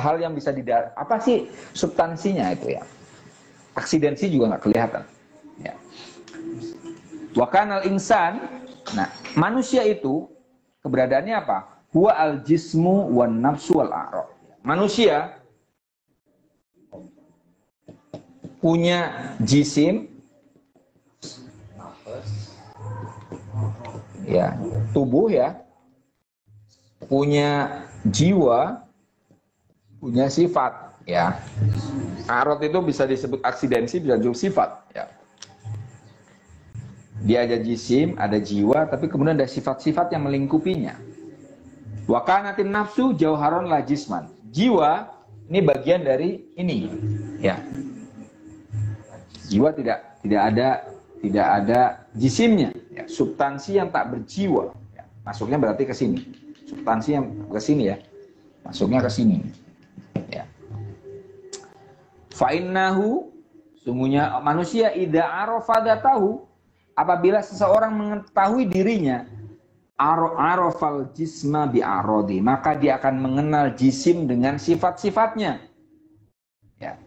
hal yang bisa apa sih substansinya itu, ya. Aksidensi juga nggak kelihatan, ya. Wa kanal insan, nah manusia itu keberadaannya apa? Huwa al jismu wan nafsu wal a'rad. Manusia punya jisim, ya, tubuh, ya, punya jiwa, punya sifat, ya. A'rad itu bisa disebut aksidensi, bisa disebut sifat, ya. Dia ada jisim, ada jiwa, tapi kemudian ada sifat-sifat yang melingkupinya. Wa kanatin nafsu jauharon la jisman. Jiwa ini bagian dari ini, ya. Jiwa tidak ada jisimnya, ya. Substansi yang tak berjiwa, ya. Masuknya berarti ke sini. Substansi yang ke sini, ya. Masuknya ke sini, ya. Fa innahu, sungguhnya manusia idza arafa dzatahu, apabila seseorang mengetahui dirinya, arafal jisma bi aradi, maka dia akan mengenal jisim dengan sifat-sifatnya. Ya.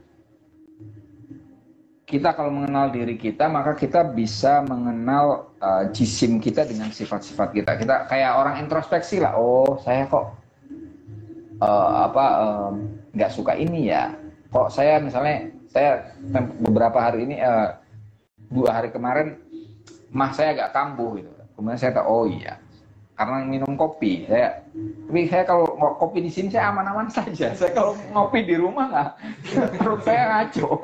Kita kalau mengenal diri kita, maka kita bisa mengenal jisim kita dengan sifat-sifat kita. Kita kayak orang introspeksi lah. Oh, saya kok nggak suka ini, ya. Kok saya misalnya beberapa hari ini 2 hari kemarin mah saya agak kambuh gitu. Kemudian saya tahu, oh iya, karena minum kopi. Tapi saya kalau kopi di sini saya aman-aman saja. Saya kalau ngopi di rumah nggak, perut saya ngaco.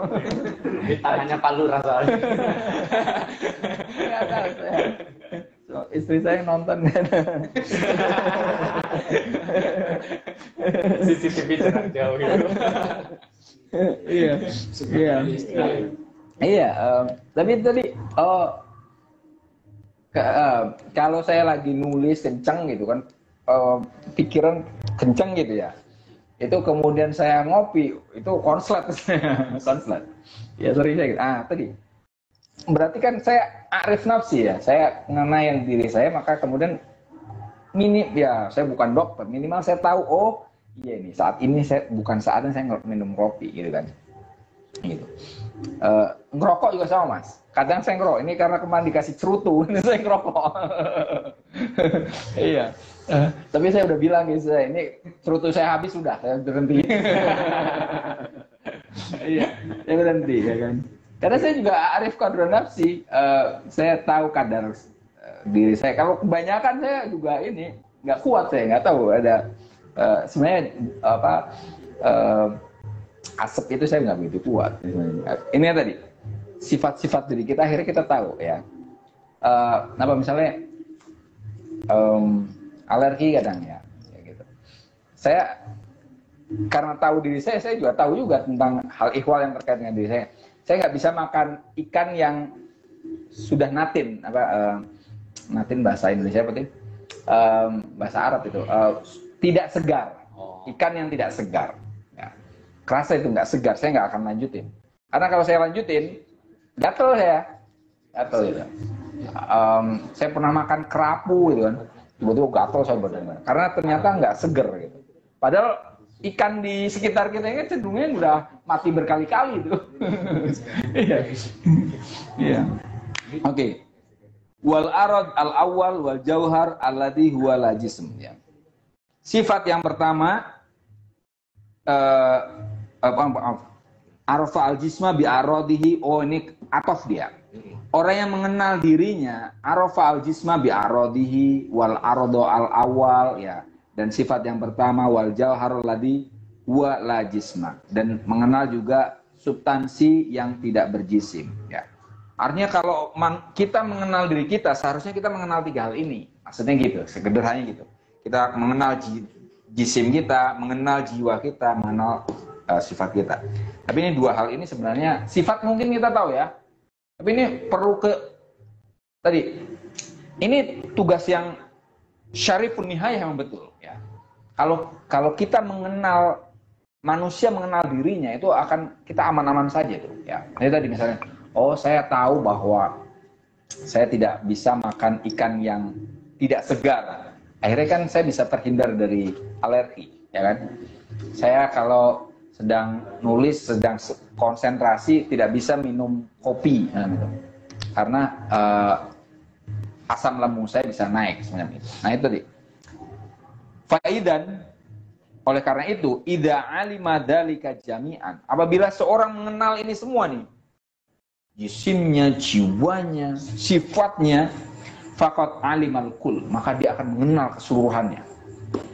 Tangannya Palu rasanya. Nggak tahu saya. So, istri saya nonton kan. CCTV jarak jauh gitu. Iya. Tapi tadi kalau saya lagi nulis kencang gitu kan, pikiran kencang gitu, ya. Itu kemudian saya ngopi, itu konslet. Konslet. Ya sering saya gitu. Tadi. Berarti kan saya arif nafsi, ya. Saya mengenai diri saya, maka kemudian saya bukan dokter, minimal saya tahu, oh iya nih, saat ini bukan saatnya saya minum kopi gitu kan. Gitu. Ngerokok juga sama, Mas. Kadang saya ngerokok, ini karena kemarin dikasih cerutu, saya ngerokok. Iya. Tapi saya udah bilang gitu, ini cerutu saya habis, sudah, saya berhenti. Iya, saya berhenti, ya kan. Karena saya juga arif qadrun nafsi, saya tahu kadar diri saya. Kalau kebanyakan saya juga ini nggak kuat, saya nggak tahu ada sebenarnya asap itu saya nggak begitu kuat. Ini tadi sifat-sifat diri kita, akhirnya kita tahu, ya. Misalnya alergi kadang, ya gitu. Saya karena tahu diri saya juga tahu juga tentang hal ihwal yang terkait dengan diri saya. Saya nggak bisa makan ikan yang sudah natin, natin bahasa Indonesia apa sih? Bahasa Arab itu tidak segar, ikan yang tidak segar. Ya. Kerasa itu nggak segar, saya nggak akan lanjutin. Karena kalau saya lanjutin, gatel saya, gatel gitu. Saya pernah makan kerapu gitu kan, tiba-tiba gatel saya badannya, karena ternyata nggak seger gitu. Padahal ikan di sekitar kita ini cenderungnya udah mati berkali-kali itu. Iya. Oke. Wal arad al awal wal jauhar alladhi huwa la jism, ya. Sifat yang pertama arafa al jisma bi aradihi, ini atof dia. Orang yang mengenal dirinya arafa al jisma bi aradihi wal arado al awal, ya. Dan sifat yang pertama wal jauhar alladhi huwa la jisma, dan mengenal juga substansi yang tidak berjisim, ya. Artinya kalau kita mengenal diri kita, seharusnya kita mengenal tiga hal ini. Maksudnya gitu, sederhananya gitu. Kita mengenal jisim kita, mengenal jiwa kita, mengenal sifat kita. Tapi ini dua hal ini sebenarnya, sifat mungkin kita tahu ya. Tapi ini perlu ini tugas yang syarifun nihayah yang betul, ya. Kalau kita mengenal, manusia mengenal dirinya, itu akan kita aman-aman saja tuh, ya. Ini tadi misalnya, saya tahu bahwa saya tidak bisa makan ikan yang tidak segar. Akhirnya kan saya bisa terhindar dari alergi, ya kan? Saya kalau sedang nulis, sedang konsentrasi, tidak bisa minum kopi, gitu. Karena asam lambung saya bisa naik sebenarnya. Nah itu tadi. Faidan, oleh karena itu, idza alima dzalika jami'an. Apabila seorang mengenal ini semua nih, jisimnya, jiwanya, sifatnya, faqad alimal kul, maka dia akan mengenal keseluruhannya.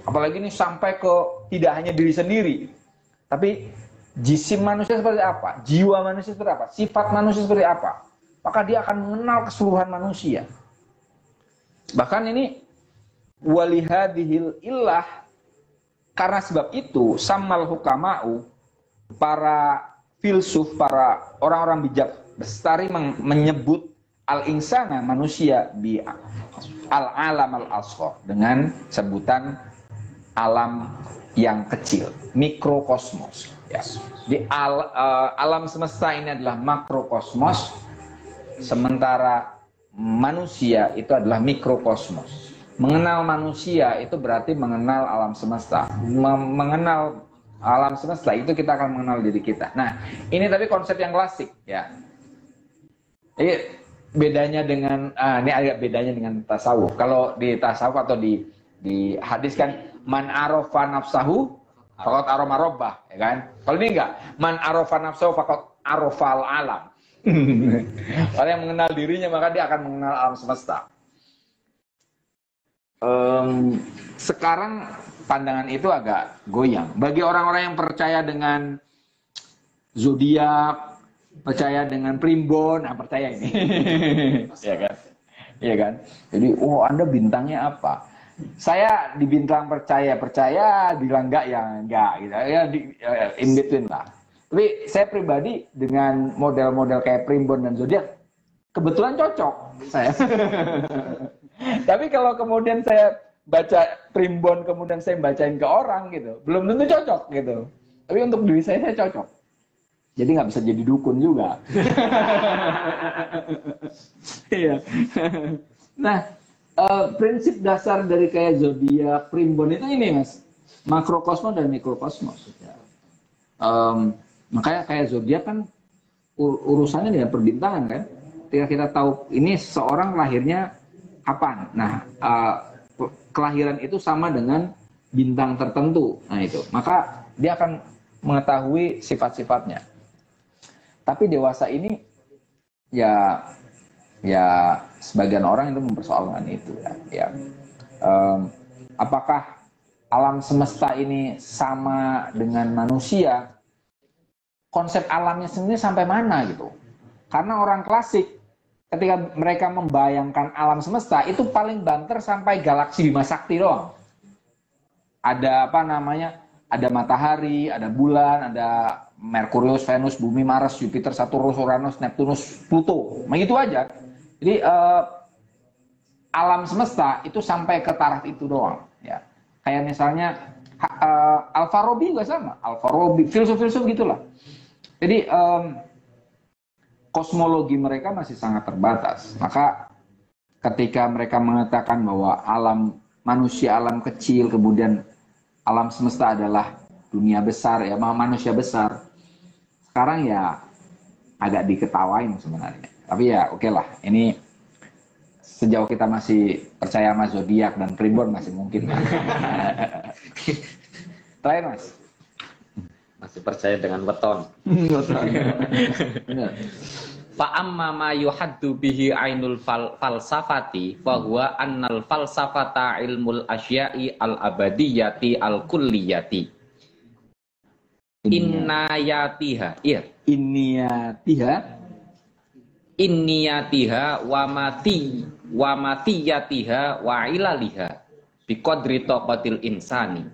Apalagi ini sampai ke tidak hanya diri sendiri, tapi jisim manusia seperti apa, jiwa manusia seperti apa, sifat manusia seperti apa, maka dia akan mengenal keseluruhan manusia. Bahkan ini walihadihil illah, karena sebab itu sammal hukama'u, para filsuf, para orang-orang bijak Bestari menyebut al-insana, manusia, bi al-alam al-asghar, dengan sebutan alam yang kecil, mikrokosmos, ya. Di alam semesta ini adalah makrokosmos, sementara manusia itu adalah mikrokosmos. Mengenal manusia itu berarti mengenal alam semesta. Mengenal alam semesta itu kita akan mengenal diri kita. Nah, ini tapi konsep yang klasik, ya. Ini bedanya dengan ini agak bedanya dengan tasawuf. Kalau di tasawuf atau di hadis kan man arafa nafsahu faqad arama rabbah, ya kan? Kalau ini enggak, man arafa nafsahu faqad arafal alam. Orang yang mengenal dirinya maka dia akan mengenal alam semesta. Sekarang pandangan itu agak goyang. Bagi orang-orang yang percaya dengan zodiak, percaya dengan primbon, percaya ini. Ya kan? Iya kan? Jadi, Anda bintangnya apa? Saya di bintang percaya, bilang enggak ya enggak gitu. Ya in between lah. Tapi saya pribadi dengan model-model kayak primbon dan zodiak kebetulan cocok saya. Tapi kalau kemudian saya baca primbon kemudian saya bacain ke orang gitu, belum tentu cocok gitu. Tapi untuk diri saya cocok. Jadi nggak bisa jadi dukun juga. Iya. Nah, prinsip dasar dari kayak zodiak, primbon itu ini mas, makrokosmos dan mikrokosmos. Makanya kayak zodiak kan urusannya dengan perbintangan kan. Ketika kita tahu ini seorang lahirnya kapan, nah kelahiran itu sama dengan bintang tertentu, nah itu, maka dia akan mengetahui sifat-sifatnya. Tapi dewasa ini ya sebagian orang itu mempersoalkan itu ya. Apakah alam semesta ini sama dengan manusia? Konsep alamnya sendiri sampai mana gitu? Karena orang klasik ketika mereka membayangkan alam semesta itu paling banter sampai galaksi Bima Sakti doang. Ada ada matahari, ada bulan, ada Merkurius, Venus, Bumi, Mars, Jupiter, Saturnus, Uranus, Neptunus, Pluto. Begitu aja. Jadi alam semesta itu sampai ke taraf itu doang. Ya. Kayak misalnya Al-Farabi juga sama. Al-Farabi, filsuf-filsuf gitulah. Jadi kosmologi mereka masih sangat terbatas. Maka ketika mereka mengatakan bahwa alam manusia, alam kecil, kemudian alam semesta adalah dunia besar, ya manusia besar. Sekarang ya agak diketawain sebenarnya. Tapi ya oke lah, ini sejauh kita masih percaya sama zodiak dan primbon masih mungkin. Terakhir Mas. Masih percaya dengan weton. Fa amma ma yuhaddu bihi ainul falsafati fa huwa annal falsafata ilmul asya'i al abadiyati al kulliyati innayatiha inniyatiha wa matiyatiha wa ilaliha biqadri taqatil insani.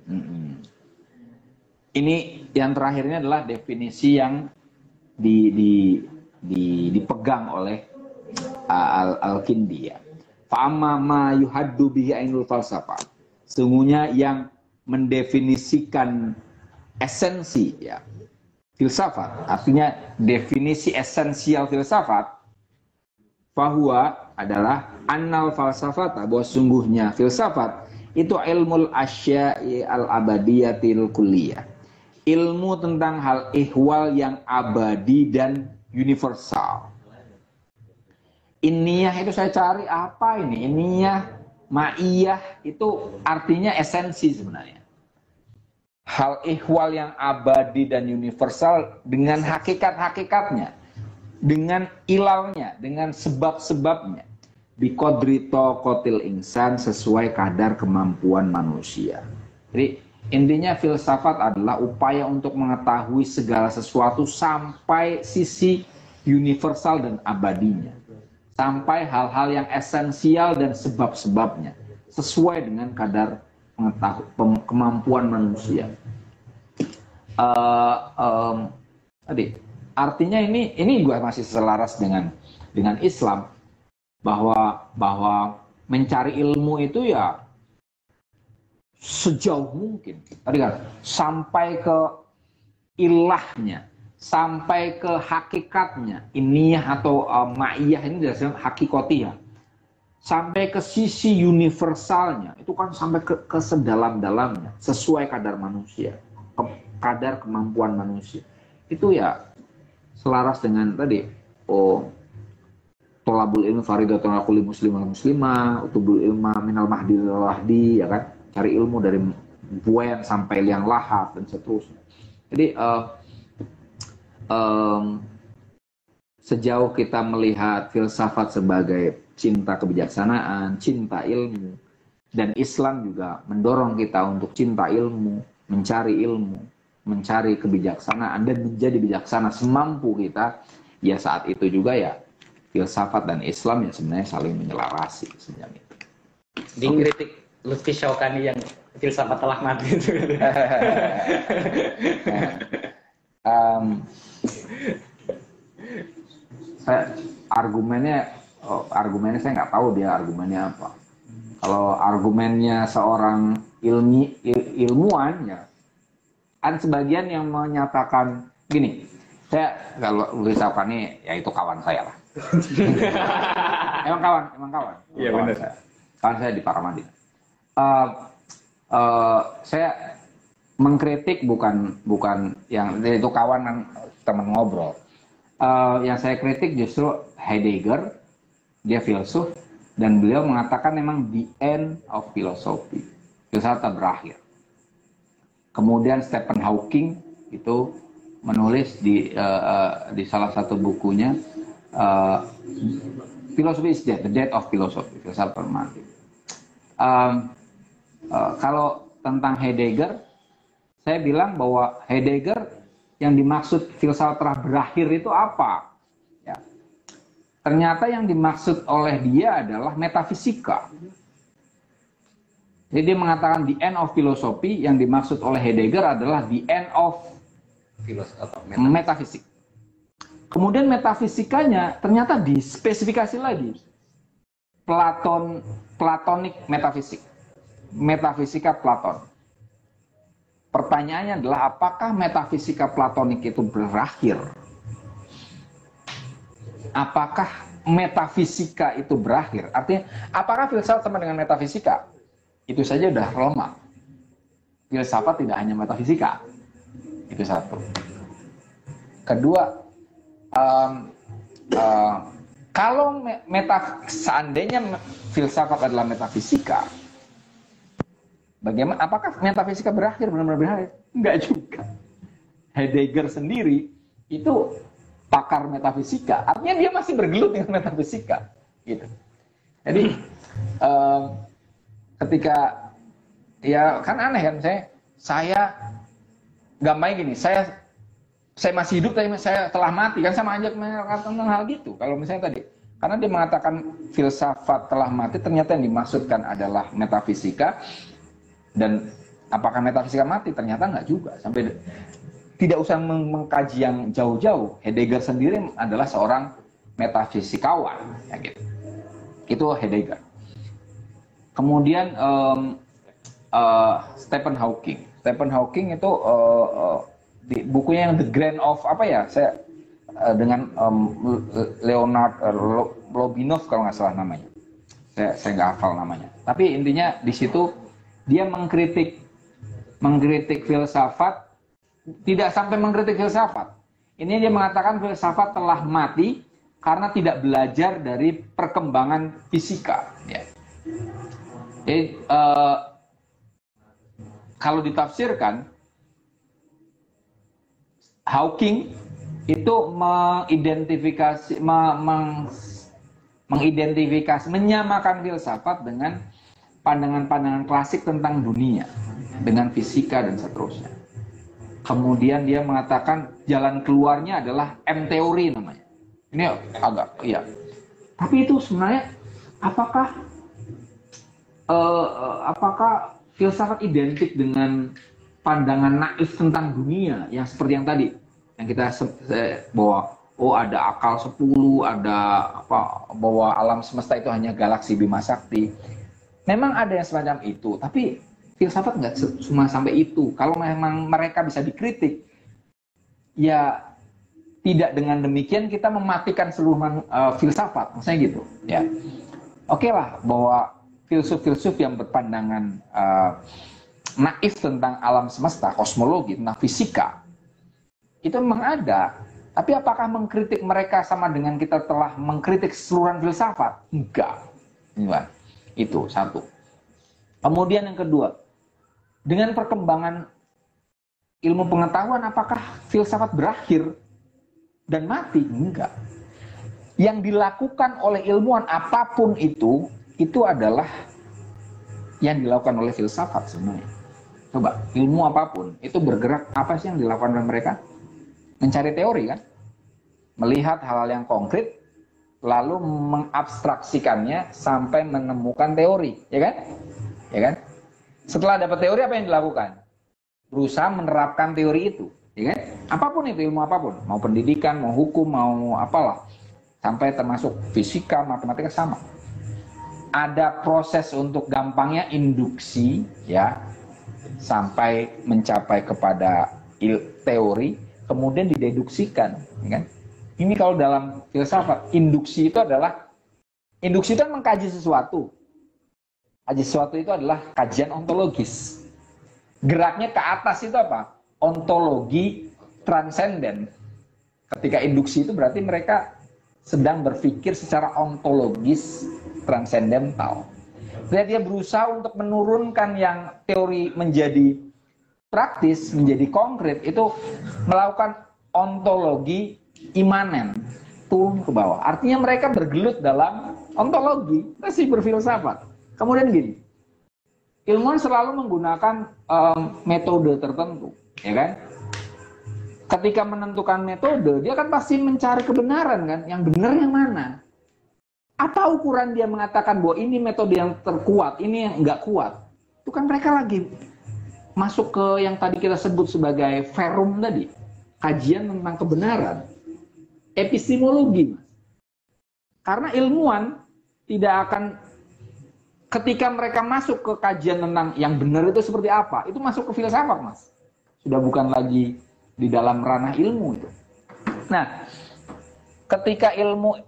Ini yang terakhirnya adalah definisi yang dipegang oleh Al-Kindi ya. Fa'amma ma yuhaddu bihi ainul falsafah. Sungguhnya yang mendefinisikan esensi ya filsafat, artinya definisi esensial filsafat, bahwa adalah annal falsafata, bahwa sungguhnya filsafat itu ilmul asya'i al-abadiyatil kulliyah, ilmu tentang hal ihwal yang abadi dan universal. Inniyah itu saya cari apa ini? Inniyah, ma'iyah itu artinya esensi sebenarnya. Hal ihwal yang abadi dan universal dengan hakikat-hakikatnya, dengan ilalnya, dengan sebab-sebabnya. Biqadri taqatil insan, sesuai kadar kemampuan manusia. Jadi intinya filsafat adalah upaya untuk mengetahui segala sesuatu sampai sisi universal dan abadinya. Sampai hal-hal yang esensial dan sebab-sebabnya. Sesuai dengan kadar kemampuan manusia. Artinya ini juga masih selaras dengan Islam, bahwa mencari ilmu itu ya sejauh mungkin. Tadi kan sampai ke ilahnya, sampai ke hakikatnya. Inniyah atau ma'iyah ini dijelaskan hakikotiyah. Sampai ke sisi universalnya, itu kan sampai ke sedalam-dalamnya, sesuai kadar manusia, kadar kemampuan manusia. Itu ya selaras dengan tadi, tolabul ilmu faridatun ala kulli muslim wal muslimah, utubul ilma minal mahdi wal lahdi, ya kan? Cari ilmu dari buayan sampai liang lahat dan seterusnya. Jadi sejauh kita melihat filsafat sebagai cinta kebijaksanaan, cinta ilmu, dan Islam juga mendorong kita untuk cinta ilmu, mencari kebijaksanaan dan menjadi bijaksana semampu kita, ya saat itu juga ya filsafat dan Islam ya sebenarnya saling menyelarasi sebenarnya. Di kritik Lutfi Syaukani yang filsafat telah mati itu. Argumennya saya nggak tahu dia argumennya apa. Kalau argumennya seorang ilmuwan ya, ada sebagian yang menyatakan gini, saya kalau Lutfi Syaukani ya itu kawan saya lah. emang kawan. Iya benar. Kawan saya di Paramadina. Saya mengkritik bukan yang itu kawan kan teman ngobrol. Yang saya kritik justru Heidegger, dia filsuf, dan beliau mengatakan memang the end of philosophy, filsafat berakhir. Kemudian Stephen Hawking itu menulis di salah satu bukunya, Philosophy is dead, the death of philosophy, filsafat mati. Kalau tentang Heidegger, saya bilang bahwa Heidegger yang dimaksud filsafat telah berakhir itu apa? Ya. Ternyata yang dimaksud oleh dia adalah metafisika. Jadi dia mengatakan the end of philosophy, yang dimaksud oleh Heidegger adalah the end of metafisik. Kemudian metafisikanya ternyata dispesifikasi lagi. Platonic metafisik. Metafisika Platon. Pertanyaannya adalah apakah metafisika platonik itu berakhir? Apakah metafisika itu berakhir? Artinya, apakah filsafat sama dengan metafisika? Itu saja udah Roma. Filsafat tidak hanya metafisika. Itu satu. Kedua, kalau seandainya filsafat adalah metafisika, bagaimana? Apakah metafisika berakhir, benar-benar berakhir? Enggak juga. Heidegger sendiri itu pakar metafisika, artinya dia masih bergelut dengan metafisika, gitu. Jadi ketika ya kan aneh kan, saya gampangnya gini, saya masih hidup tapi saya telah mati, kan sama aja mengatakan hal gitu. Kalau misalnya tadi, karena dia mengatakan filsafat telah mati, ternyata yang dimaksudkan adalah metafisika. Dan apakah metafisika mati? Ternyata enggak juga. Sampai tidak usah mengkaji yang jauh-jauh. Heidegger sendiri adalah seorang metafisikawan, ya gitu. Itu Heidegger. Kemudian Stephen Hawking. Stephen Hawking itu di bukunya yang The Grant of dengan Leonard Lobinov kalau nggak salah namanya. Saya nggak hafal namanya. Tapi intinya di situ dia mengkritik filsafat, tidak sampai mengkritik filsafat. Ini dia mengatakan filsafat telah mati karena tidak belajar dari perkembangan fisika. Ya. Jadi kalau ditafsirkan, Hawking itu menyamakan filsafat dengan pandangan-pandangan klasik tentang dunia, dengan fisika dan seterusnya. Kemudian dia mengatakan jalan keluarnya adalah M-teori namanya. Ini agak, iya. Tapi itu sebenarnya apakah filsafat identik dengan pandangan naif tentang dunia yang seperti yang tadi, yang kita bahwa ada akal 10, ada bahwa alam semesta itu hanya galaksi Bima Sakti. Memang ada yang semacam itu, tapi filsafat nggak cuma sampai itu. Kalau memang mereka bisa dikritik, ya tidak dengan demikian kita mematikan seluruh filsafat, maksudnya gitu. Ya, oke lah bahwa filsuf-filsuf yang berpandangan naif tentang alam semesta, kosmologi, tentang fisika, itu memang ada. Tapi apakah mengkritik mereka sama dengan kita telah mengkritik seluruh filsafat? Enggak. Itu satu. Kemudian yang kedua, dengan perkembangan ilmu pengetahuan, apakah filsafat berakhir dan mati? Enggak. Yang dilakukan oleh ilmuwan apapun itu adalah yang dilakukan oleh filsafat sebenarnya. Coba, ilmu apapun itu bergerak, apa sih yang dilakukan oleh mereka? Mencari teori kan? Melihat hal-hal yang konkret, lalu mengabstraksikannya sampai menemukan teori, ya kan? Ya kan? Setelah dapat teori, apa yang dilakukan? Berusaha menerapkan teori itu, ya kan? Apapun itu, ilmu apapun, mau pendidikan, mau hukum, mau apalah, sampai termasuk fisika, matematika sama. Ada proses untuk gampangnya induksi, ya, sampai mencapai kepada teori, kemudian dideduksikan, ya kan? Ini kalau dalam filsafat, induksi itu mengkaji sesuatu. Kaji sesuatu itu adalah kajian ontologis. Geraknya ke atas itu apa? Ontologi transenden. Ketika induksi itu berarti mereka sedang berpikir secara ontologis transendental. Jadi dia berusaha untuk menurunkan yang teori menjadi praktis, menjadi konkret, itu melakukan ontologi imanen, turun ke bawah. Artinya mereka bergelut dalam ontologi, masih berfilsafat. Kemudian gini, ilmuwan selalu menggunakan metode tertentu, ya kan? Ketika menentukan metode, dia kan pasti mencari kebenaran kan, yang benar yang mana? Apa ukuran dia mengatakan bahwa ini metode yang terkuat, ini yang enggak kuat? Itu kan mereka lagi masuk ke yang tadi kita sebut sebagai verum tadi, kajian tentang kebenaran, epistemologi, Mas. Karena ilmuwan tidak akan, ketika mereka masuk ke kajian tentang yang benar itu seperti apa, itu masuk ke filsafat, Mas. Sudah bukan lagi di dalam ranah ilmu itu. Nah, ketika ilmu,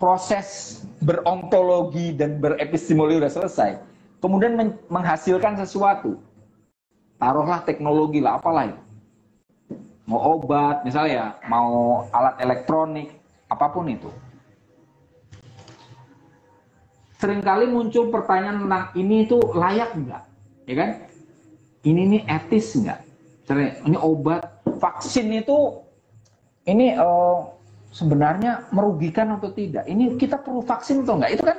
proses berontologi dan berepistemologi sudah selesai, kemudian menghasilkan sesuatu, taruhlah teknologi lah, apalah itu, mau obat misalnya, mau alat elektronik, apapun itu. Seringkali muncul pertanyaan tentang ini itu layak nggak, ya kan? Ini etis nggak? Ini obat, vaksin itu ini sebenarnya merugikan atau tidak? Ini kita perlu vaksin atau enggak? Itu kan,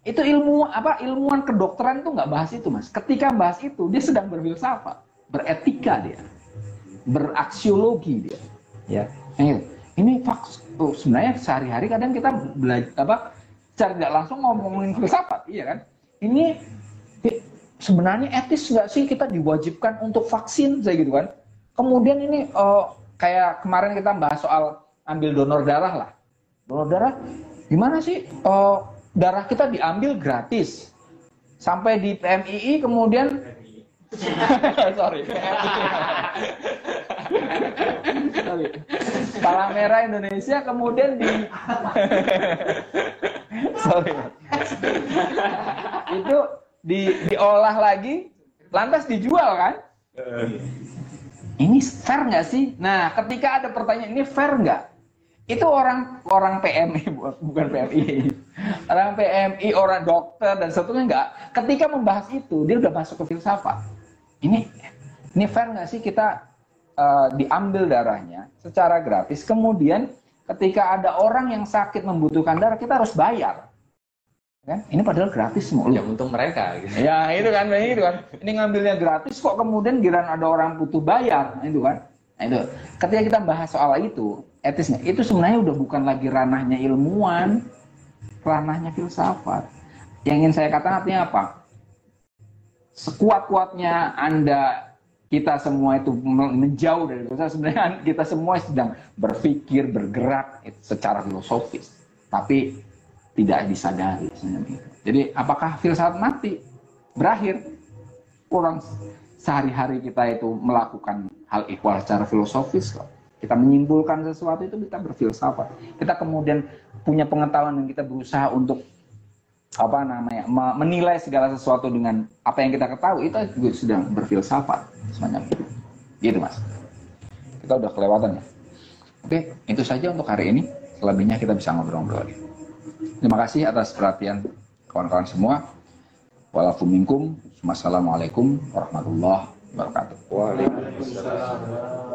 itu ilmuwan kedokteran itu nggak bahas itu, Mas. Ketika bahas itu, dia sedang berfilsafat, beretika dia, beraksiologi dia. Ya, ini sebenarnya sehari-hari kadang kita belajar secara tidak langsung ngomongin filsafat, iya kan? Ini sebenarnya etis nggak sih kita diwajibkan untuk vaksin, saya gitu kan? Kemudian ini kayak kemarin kita bahas soal ambil donor darah lah. Donor darah, gimana sih? Darah kita diambil gratis. Sampai di PMII kemudian sorry. Palang Merah Indonesia kemudian sorry. Itu diolah lagi, lantas dijual kan? Ini fair nggak sih? Nah, ketika ada pertanyaan ini fair nggak? Itu orang PMI, bukan PMI, orang PMI, orang dokter dan seterusnya nggak. Ketika membahas itu, dia udah masuk ke filsafat. Ini fair nggak sih kita diambil darahnya secara gratis, kemudian ketika ada orang yang sakit membutuhkan darah, kita harus bayar. Kan? Ini padahal gratis semua. Ya untung mereka. Gitu. Ya itu kan. Ini ngambilnya gratis kok kemudian giliran ada orang butuh bayar, itu kan. Nah, itu. Ketika kita bahas soal itu, etisnya, itu sebenarnya udah bukan lagi ranahnya ilmuwan, ranahnya filsafat. Yang ingin saya katakan artinya apa? Sekuat-kuatnya kita semua itu menjauh dari filsafat, sebenarnya kita semua sedang berpikir, bergerak secara filosofis, tapi tidak disadari sebenarnya. Jadi apakah filsafat mati? Berakhir. Orang sehari-hari kita itu melakukan hal ihwal secara filosofis kok. Kita menyimpulkan sesuatu itu kita berfilsafat. Kita kemudian punya pengetahuan dan kita berusaha untuk menilai segala sesuatu dengan apa yang kita ketahui, itu juga sedang berfilsafat semacam itu. Gitu, Mas. Kita udah kelewatan ya. Oke, itu saja untuk hari ini. Selebihnya kita bisa ngobrol-ngobrol lagi. Terima kasih atas perhatian kawan-kawan semua. Walafu minkum. Wassalamualaikum warahmatullahi wabarakatuh. Waalaikumsalam.